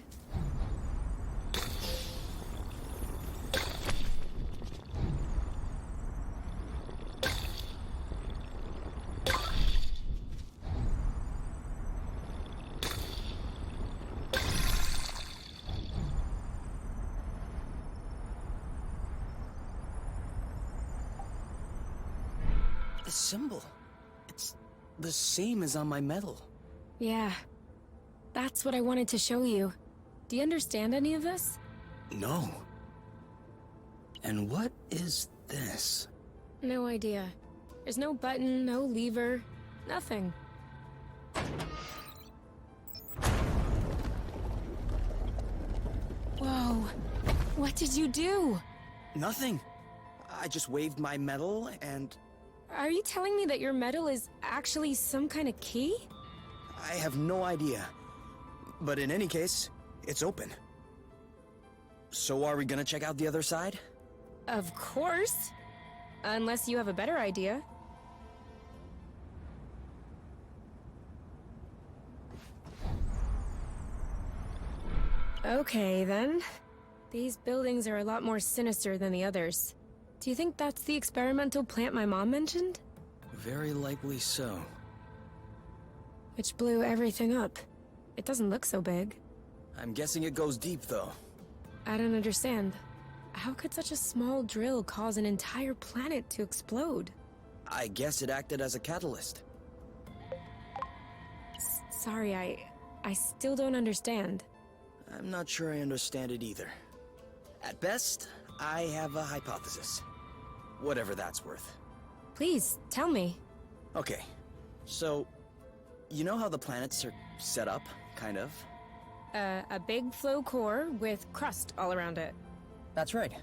The symbol. It's the same as on my medal. Yeah. That's what I wanted to show you. Do you understand any of this? No. And what is this? No idea. There's no button, no lever, nothing. Whoa. What did you do? Nothing. I just waved my medal and Are you telling me that your medal is actually some kind of key? I have no idea. But in any case, it's open. So are we gonna check out the other side? Of course. Unless you have a better idea. Okay, then. These buildings are a lot more sinister than the others. Do you think that's the experimental plant my mom mentioned? Very likely so. Which blew everything up. It doesn't look so big. I'm guessing it goes deep, though. I don't understand. How could such a small drill cause an entire planet to explode? I guess it acted as a catalyst. Sorry, I still don't understand. I'm not sure I understand it either. At best, I have a hypothesis. Whatever that's worth. Please, tell me. Okay, so, you know how the planets are set up, kind of? A big flow core with crust all around it. That's right.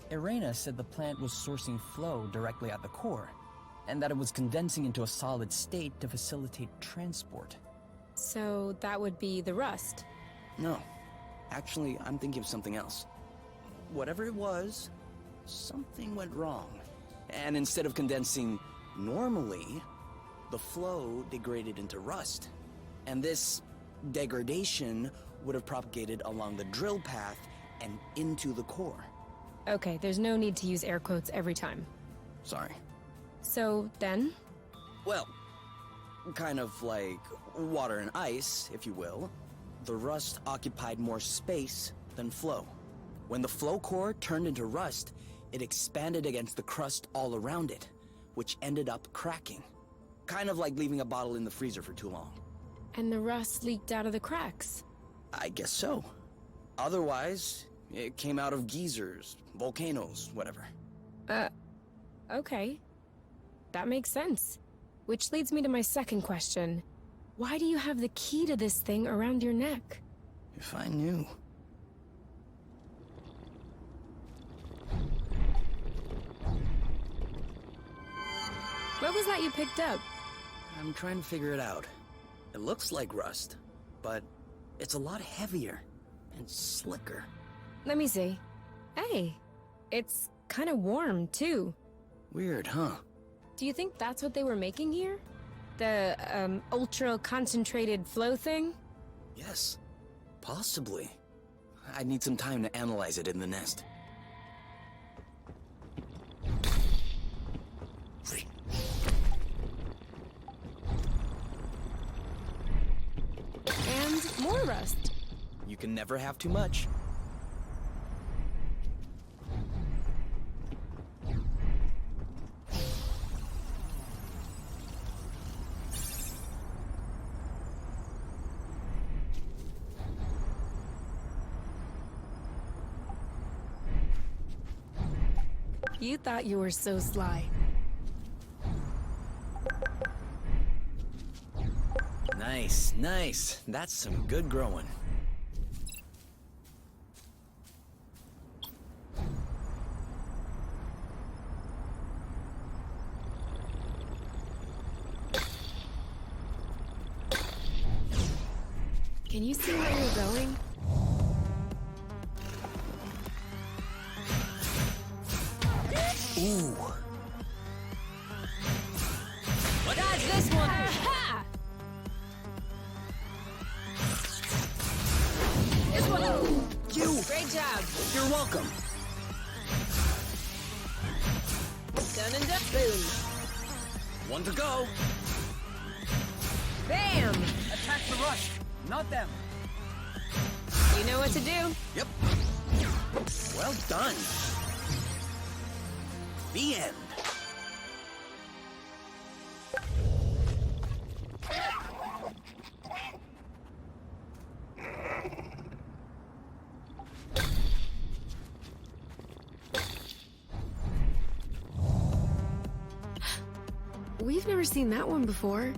Irena said the plant was sourcing flow directly at the core, and that it was condensing into a solid state to facilitate transport. So that would be the rust. No. Actually, I'm thinking of something else. Whatever it was, something went wrong. And instead of condensing normally, the flow degraded into rust. And this degradation would have propagated along the drill path and into the core. Okay, there's no need to use air quotes every time. Sorry. So then? Well, kind of like water and ice, if you will. The rust occupied more space than flow. When the flow core turned into rust, it expanded against the crust all around it, which ended up cracking. Kind of like leaving a bottle in the freezer for too long. And the rust leaked out of the cracks. I guess so. Otherwise, it came out of geysers, volcanoes, whatever. Okay. That makes sense. Which leads me to my second question. Why do you have the key to this thing around your neck? If I knew. What was that you picked up? I'm trying to figure it out. It looks like rust, but it's a lot heavier and slicker. Let me see. Hey, it's kind of warm, too. Weird, huh? Do you think that's what they were making here? The, ultra-concentrated flow thing? Yes, possibly. I'd need some time to analyze it in the nest. And more rust. You can never have too much. You thought you were so sly. Nice, nice. That's some good growing. Can you see where you're going? Ooh. What is this one? Aha! This one. You! Great job. You're welcome. Done and done. Boom. One to go. Bam! Attack the rush, not them. You know what to do. Yep. Well done. The end. We've never seen that one before.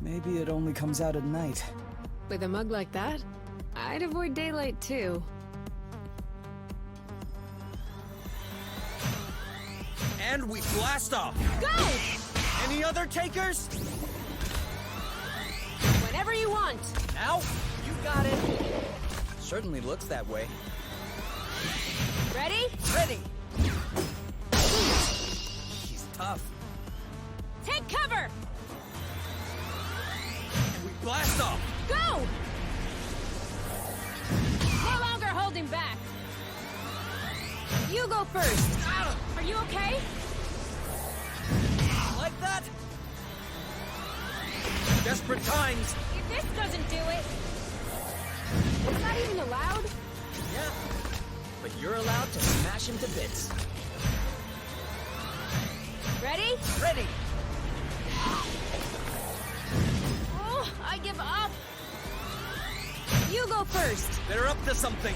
Maybe it only comes out at night. With a mug like that, I'd avoid daylight too. And we blast off. Go! Any other takers? Whenever you want. Now? You got it. Certainly looks that way. Ready? Ready. She's tough. Take cover! And we blast off. Go! No longer holding back. You go first. Are you okay? Like that? Desperate times. If this doesn't do it... Is that even allowed? Yeah. But you're allowed to smash him to bits. Ready? Ready. Oh, I give up. You go first. They're up to something.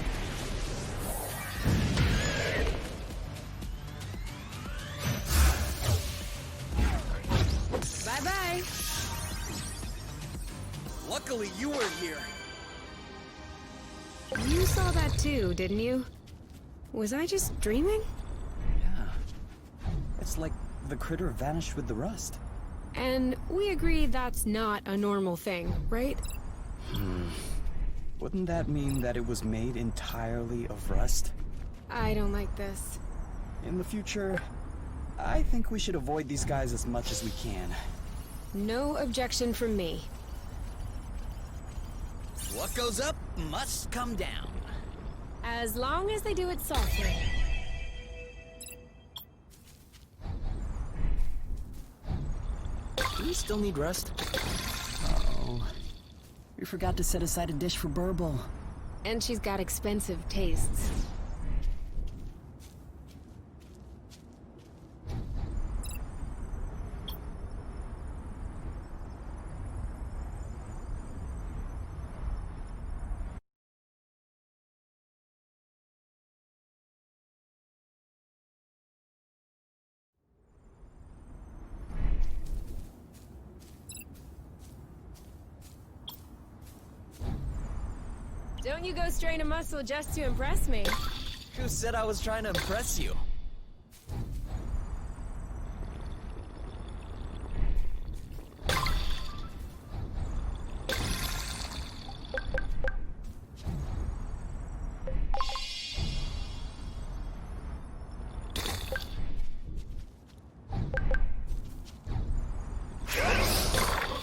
Bye-bye. Luckily you were here. You saw that too, didn't you? Was I just dreaming? Yeah. It's like the critter vanished with the rust. And we agreed that's not a normal thing, right? Wouldn't that mean that it was made entirely of rust? I don't like this. In the future, I think we should avoid these guys as much as we can. No objection from me. What goes up must come down. As long as they do it softly. Do we still need rest? Oh. We forgot to set aside a dish for Burble. And she's got expensive tastes. Don't you go strain a muscle just to impress me. Who said I was trying to impress you?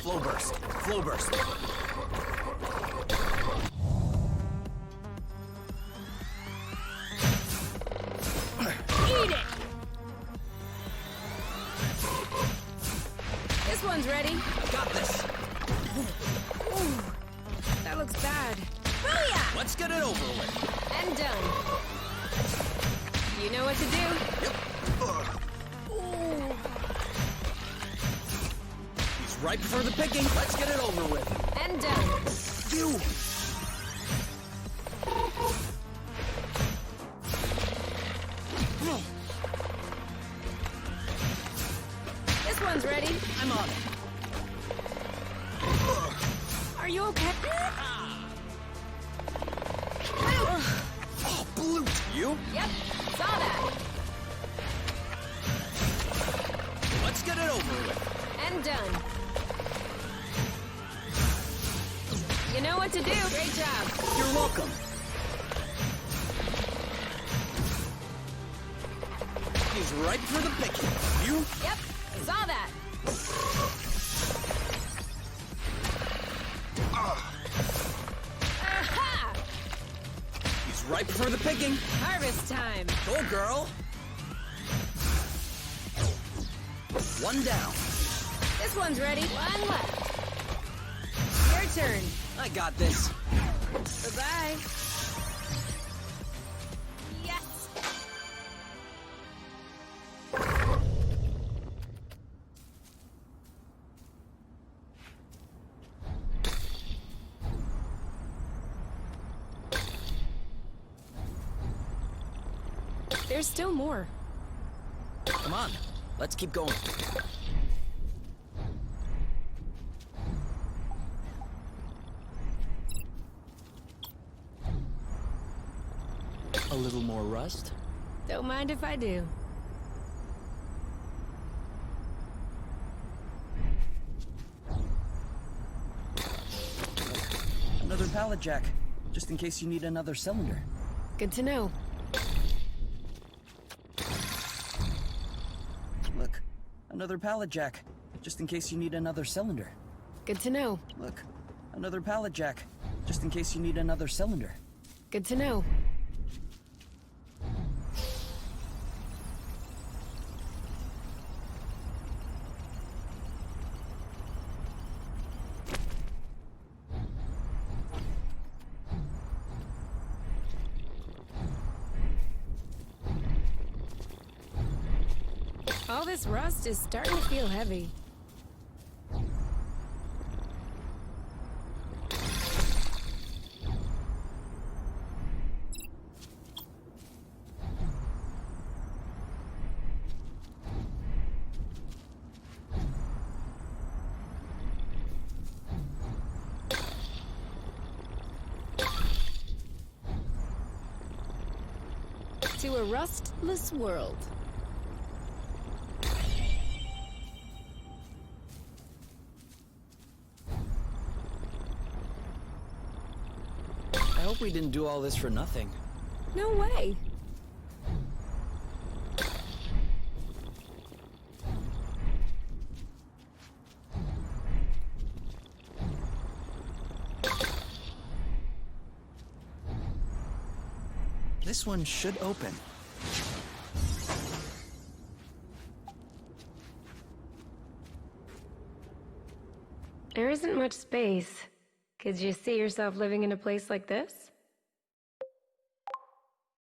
Flow burst. Flow burst. Eat it! This one's ready. Got this. Ooh, that looks bad. Booyah! Let's get it over with. And done. You know what to do. Yep. Ooh. He's ripe for the picking. Let's get it over with. And done. You. This one's ready. I'm on it. Are you okay? Oh, blue. You? Yep, saw that. Let's get it over with. And done. You know what to do. Great job. You're welcome. He's ripe for the picking. You? Yep, saw that. Aha! He's ripe for the picking. Harvest time. Go, girl. One down. This one's ready. One left. Your turn. I got this. Bye-bye. Yes! There's still more. Come on, let's keep going. A little more rust. Don't mind if I do. Another pallet jack, just in case you need another cylinder. Good to know. Look, another pallet jack, just in case you need another cylinder. Good to know. Look, another pallet jack, just in case you need another cylinder. Good to know. All this rust is starting to feel heavy. To a rustless world. I hope we didn't do all this for nothing. No way. This one should open. There isn't much space. Could you see yourself living in a place like this?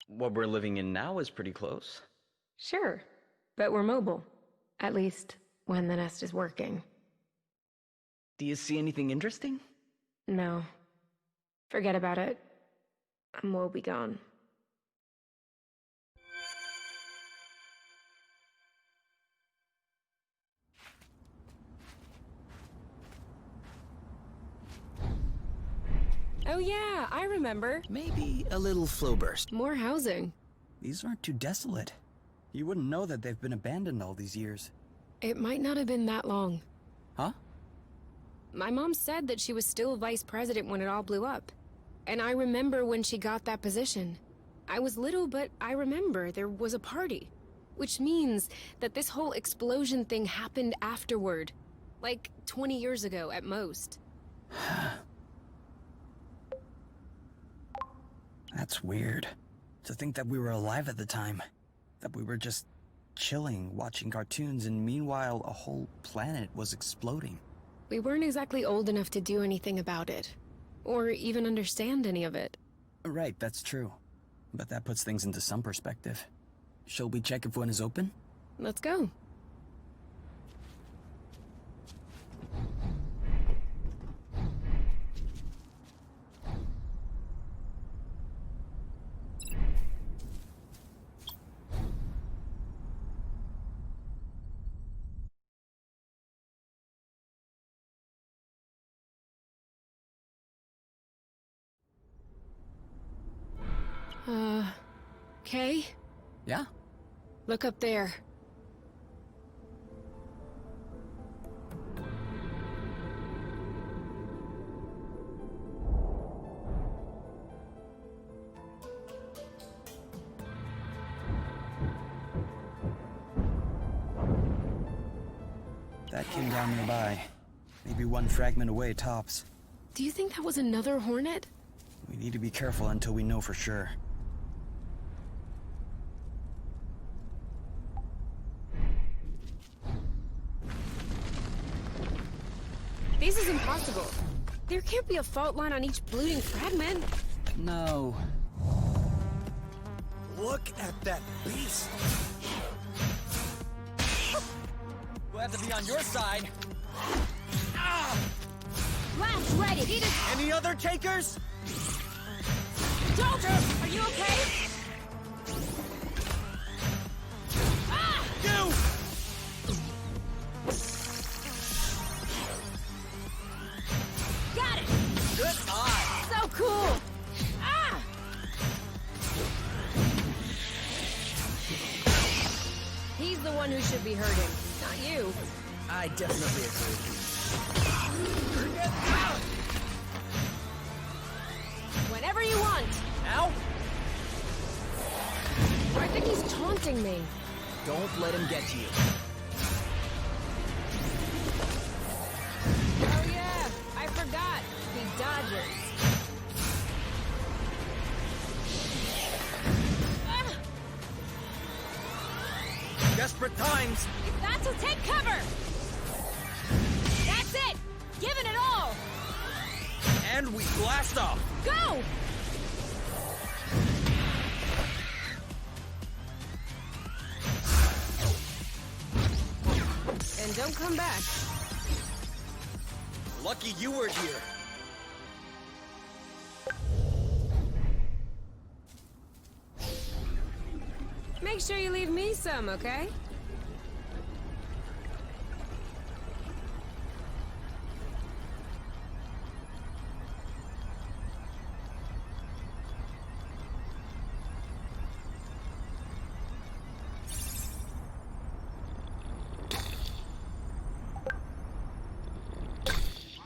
What we're living in now is pretty close. Sure, but we're mobile. At least, when the nest is working. Do you see anything interesting? No. Forget about it. I'm woe begone. Oh yeah, I remember. Maybe a little flow burst. More housing. These aren't too desolate. You wouldn't know that they've been abandoned all these years. It might not have been that long. Huh? My mom said that she was still vice president when it all blew up. And I remember when she got that position. I was little, but I remember there was a party. Which means that this whole explosion thing happened afterward. Like 20 years ago at most. That's weird. To think that we were alive at the time. That we were just chilling, watching cartoons, and meanwhile a whole planet was exploding. We weren't exactly old enough to do anything about it. Or even understand any of it. Right, that's true. But that puts things into some perspective. Shall we check if one is open? Let's go. Okay? Yeah? Look up there. that came down nearby. Maybe one fragment away, tops. Do you think that was another hornet? We need to be careful until we know for sure. This is impossible. There can't be a fault line on each bleeding fragment. No. Look at that beast! We'll have to be on your side. Blast ready! Need a... Any other takers? Soldier! Are you okay? Ah! You! Got it! Good eye! So cool! Ah! He's the one who should be hurting, not you. I definitely agree. Whenever you want. Now? I think he's taunting me. Don't let him get to you. Oh yeah, I forgot. He dodges. Ah! Desperate times! You've got to take cover! That's it! Giving it all! And we blast off! Go! And don't come back. Lucky you were here. Make sure you leave me some, okay?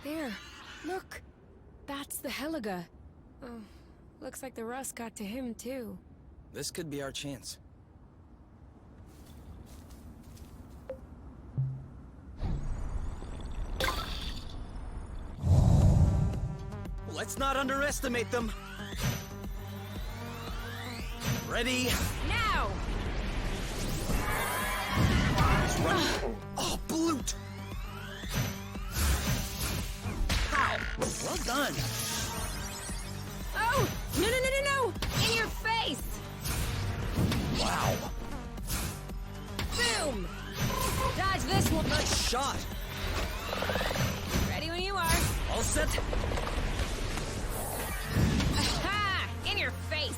There. Look. That's the Heliga. Oh, looks like the rust got to him, too. This could be our chance. Let's not underestimate them. Ready? Now! Oh, Bloot! How? Well done. Oh! No, no, no, no, no! In your face! Wow. Boom! Dodge this one. Nice shot. Ready when you are. All set? Aha! In your face!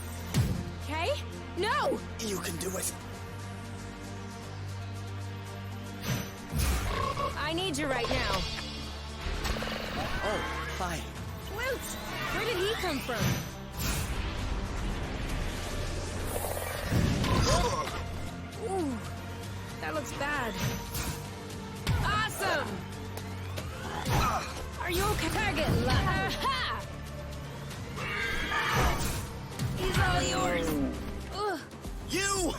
Okay? No! You can do it. I need you right now. Oh, hi. Woot! Where did he come from? Ooh, that looks bad. Awesome! Are you okay? Target lock. Aha! He's all yours. Ugh. You!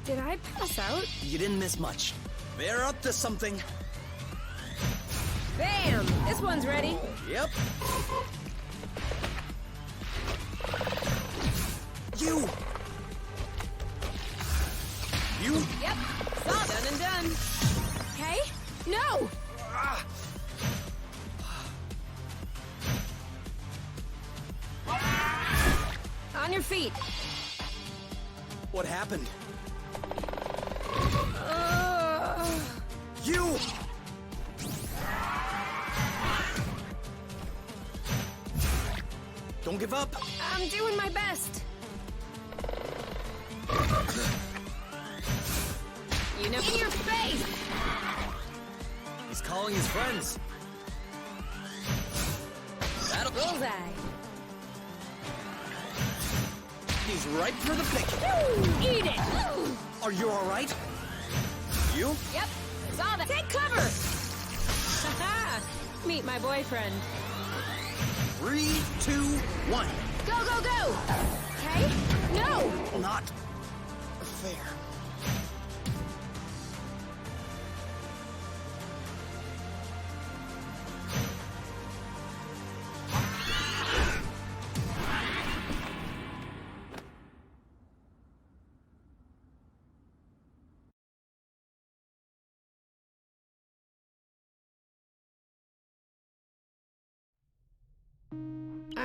Did I pass out? You didn't miss much. They're up to something. Bam! This one's ready. Yep. You! You! Yep. Done and done. Okay? No! On your feet. What happened? Uh, You! Don't give up. I'm doing my best. You know, in your face! He's calling his friends. That'll... Bullseye. He's ripe for the picking. Eat it! Are you all right? You? Yep, saw that. Take cover! Haha! Meet my boyfriend. 3, 2, 1. Go, go, go! Okay? No! Not fair.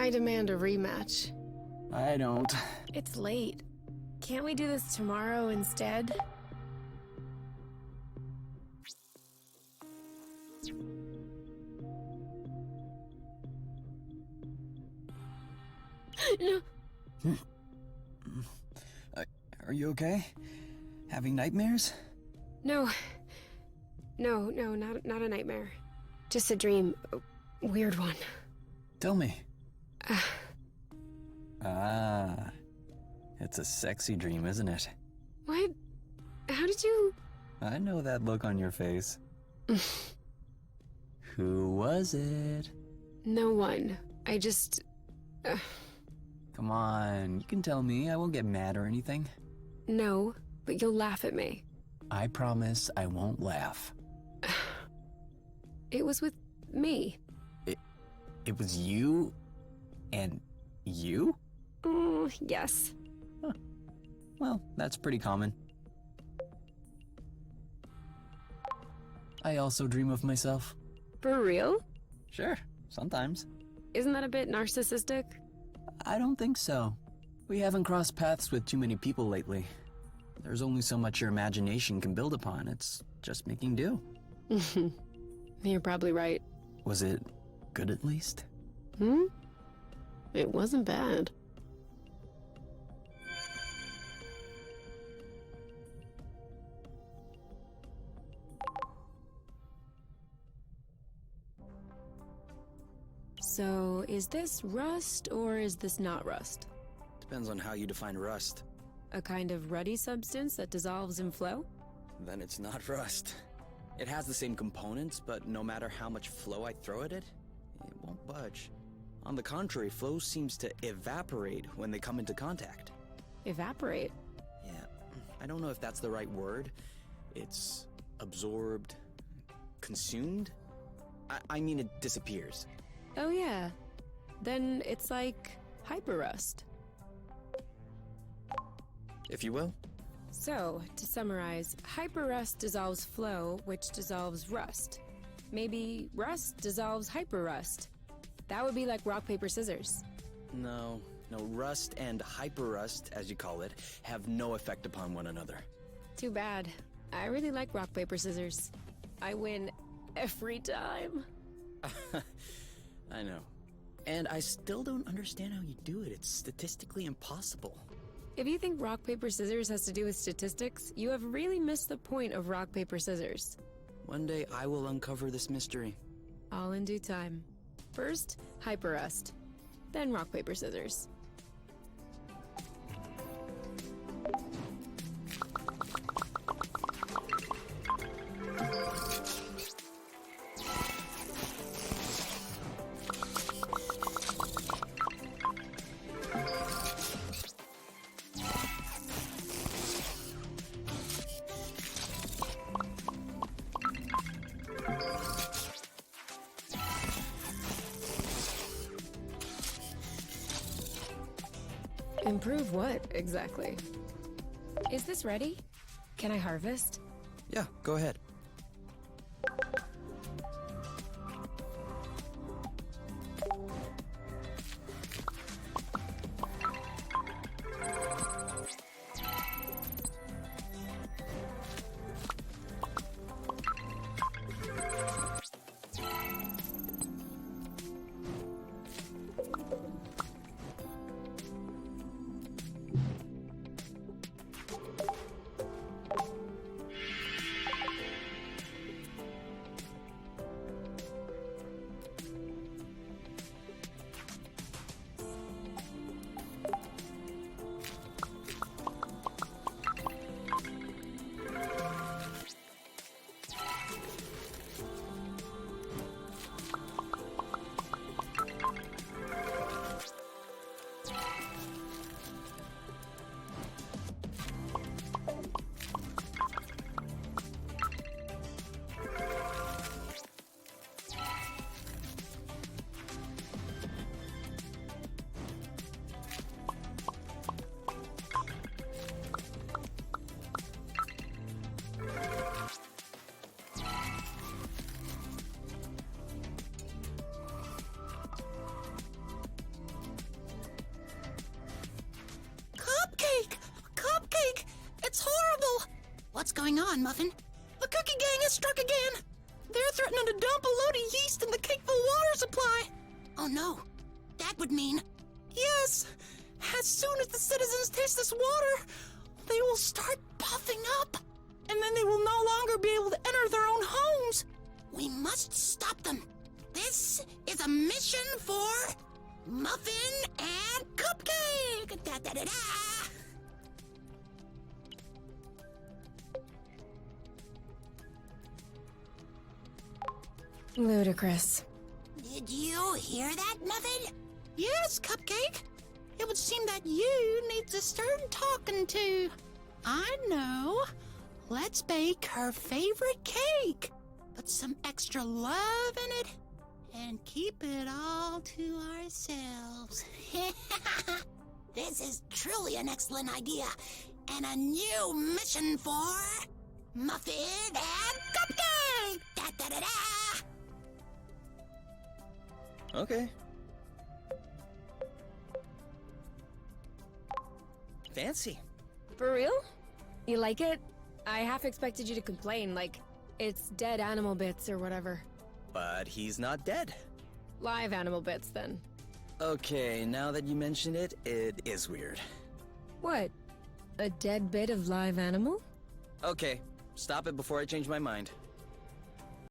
I demand a rematch. I don't. It's late. Can't we do this tomorrow instead? No. Are you okay? Having nightmares? No. No, not a nightmare. Just a dream. A weird one. Tell me. It's a sexy dream, isn't it? What? How did you... I know that look on your face. Who was it? No one. I just... Come on, you can tell me. I won't get mad or anything. No, but you'll laugh at me. I promise I won't laugh. It was with me. It was you? And you? Yes. Huh. Well, that's pretty common. I also dream of myself. For real? Sure, sometimes. Isn't that a bit narcissistic? I don't think so. We haven't crossed paths with too many people lately. There's only so much your imagination can build upon. It's just making do. You're probably right. Was it good at least? It wasn't bad. So, is this rust or is this not rust? Depends on how you define rust. A kind of ruddy substance that dissolves in flow? Then it's not rust. It has the same components, but no matter how much flow I throw at it, it won't budge. On the contrary, flow seems to evaporate when they come into contact. Evaporate? Yeah, I don't know if that's the right word. It's absorbed, consumed? I mean, it disappears. Oh yeah. Then it's like hyperrust. If you will. So, to summarize, hyperrust dissolves flow, which dissolves rust. Maybe rust dissolves hyperrust. That would be like rock, paper, scissors. No, rust and hyperrust, as you call it, have no effect upon one another. Too bad. I really like rock, paper, scissors. I win every time. I know. And I still don't understand how you do it. It's statistically impossible. If you think rock, paper, scissors has to do with statistics, you have really missed the point of rock, paper, scissors. One day I will uncover this mystery. All in due time. First, hyperrust. Then rock, paper, scissors. Improve what, exactly? Is this ready? Can I harvest? Yeah, go ahead. going on, Muffin? The cookie gang has struck again! They're threatening to dump a load of yeast in the cakeful water supply! Oh no, that would mean... Yes! As soon as the citizens taste this water, they will start puffing up! And then they will no longer be able to enter their own homes! We must stop them! This is a mission for... Muffin and Cupcake! Da-da-da-da! Ludicrous. Did you hear that, Muffin? Yes, Cupcake. It would seem that you need a certain talking to. I know. Let's bake her favorite cake. Put some extra love in it and keep it all to ourselves. This is truly an excellent idea and a new mission for Muffin and Cupcake. Da-da-da-da! Okay. Fancy. For real? You like it? I half expected you to complain, like, it's dead animal bits or whatever. But he's not dead. Live animal bits, then. Okay, now that you mention it, it is weird. What? A dead bit of live animal? Okay, stop it before I change my mind.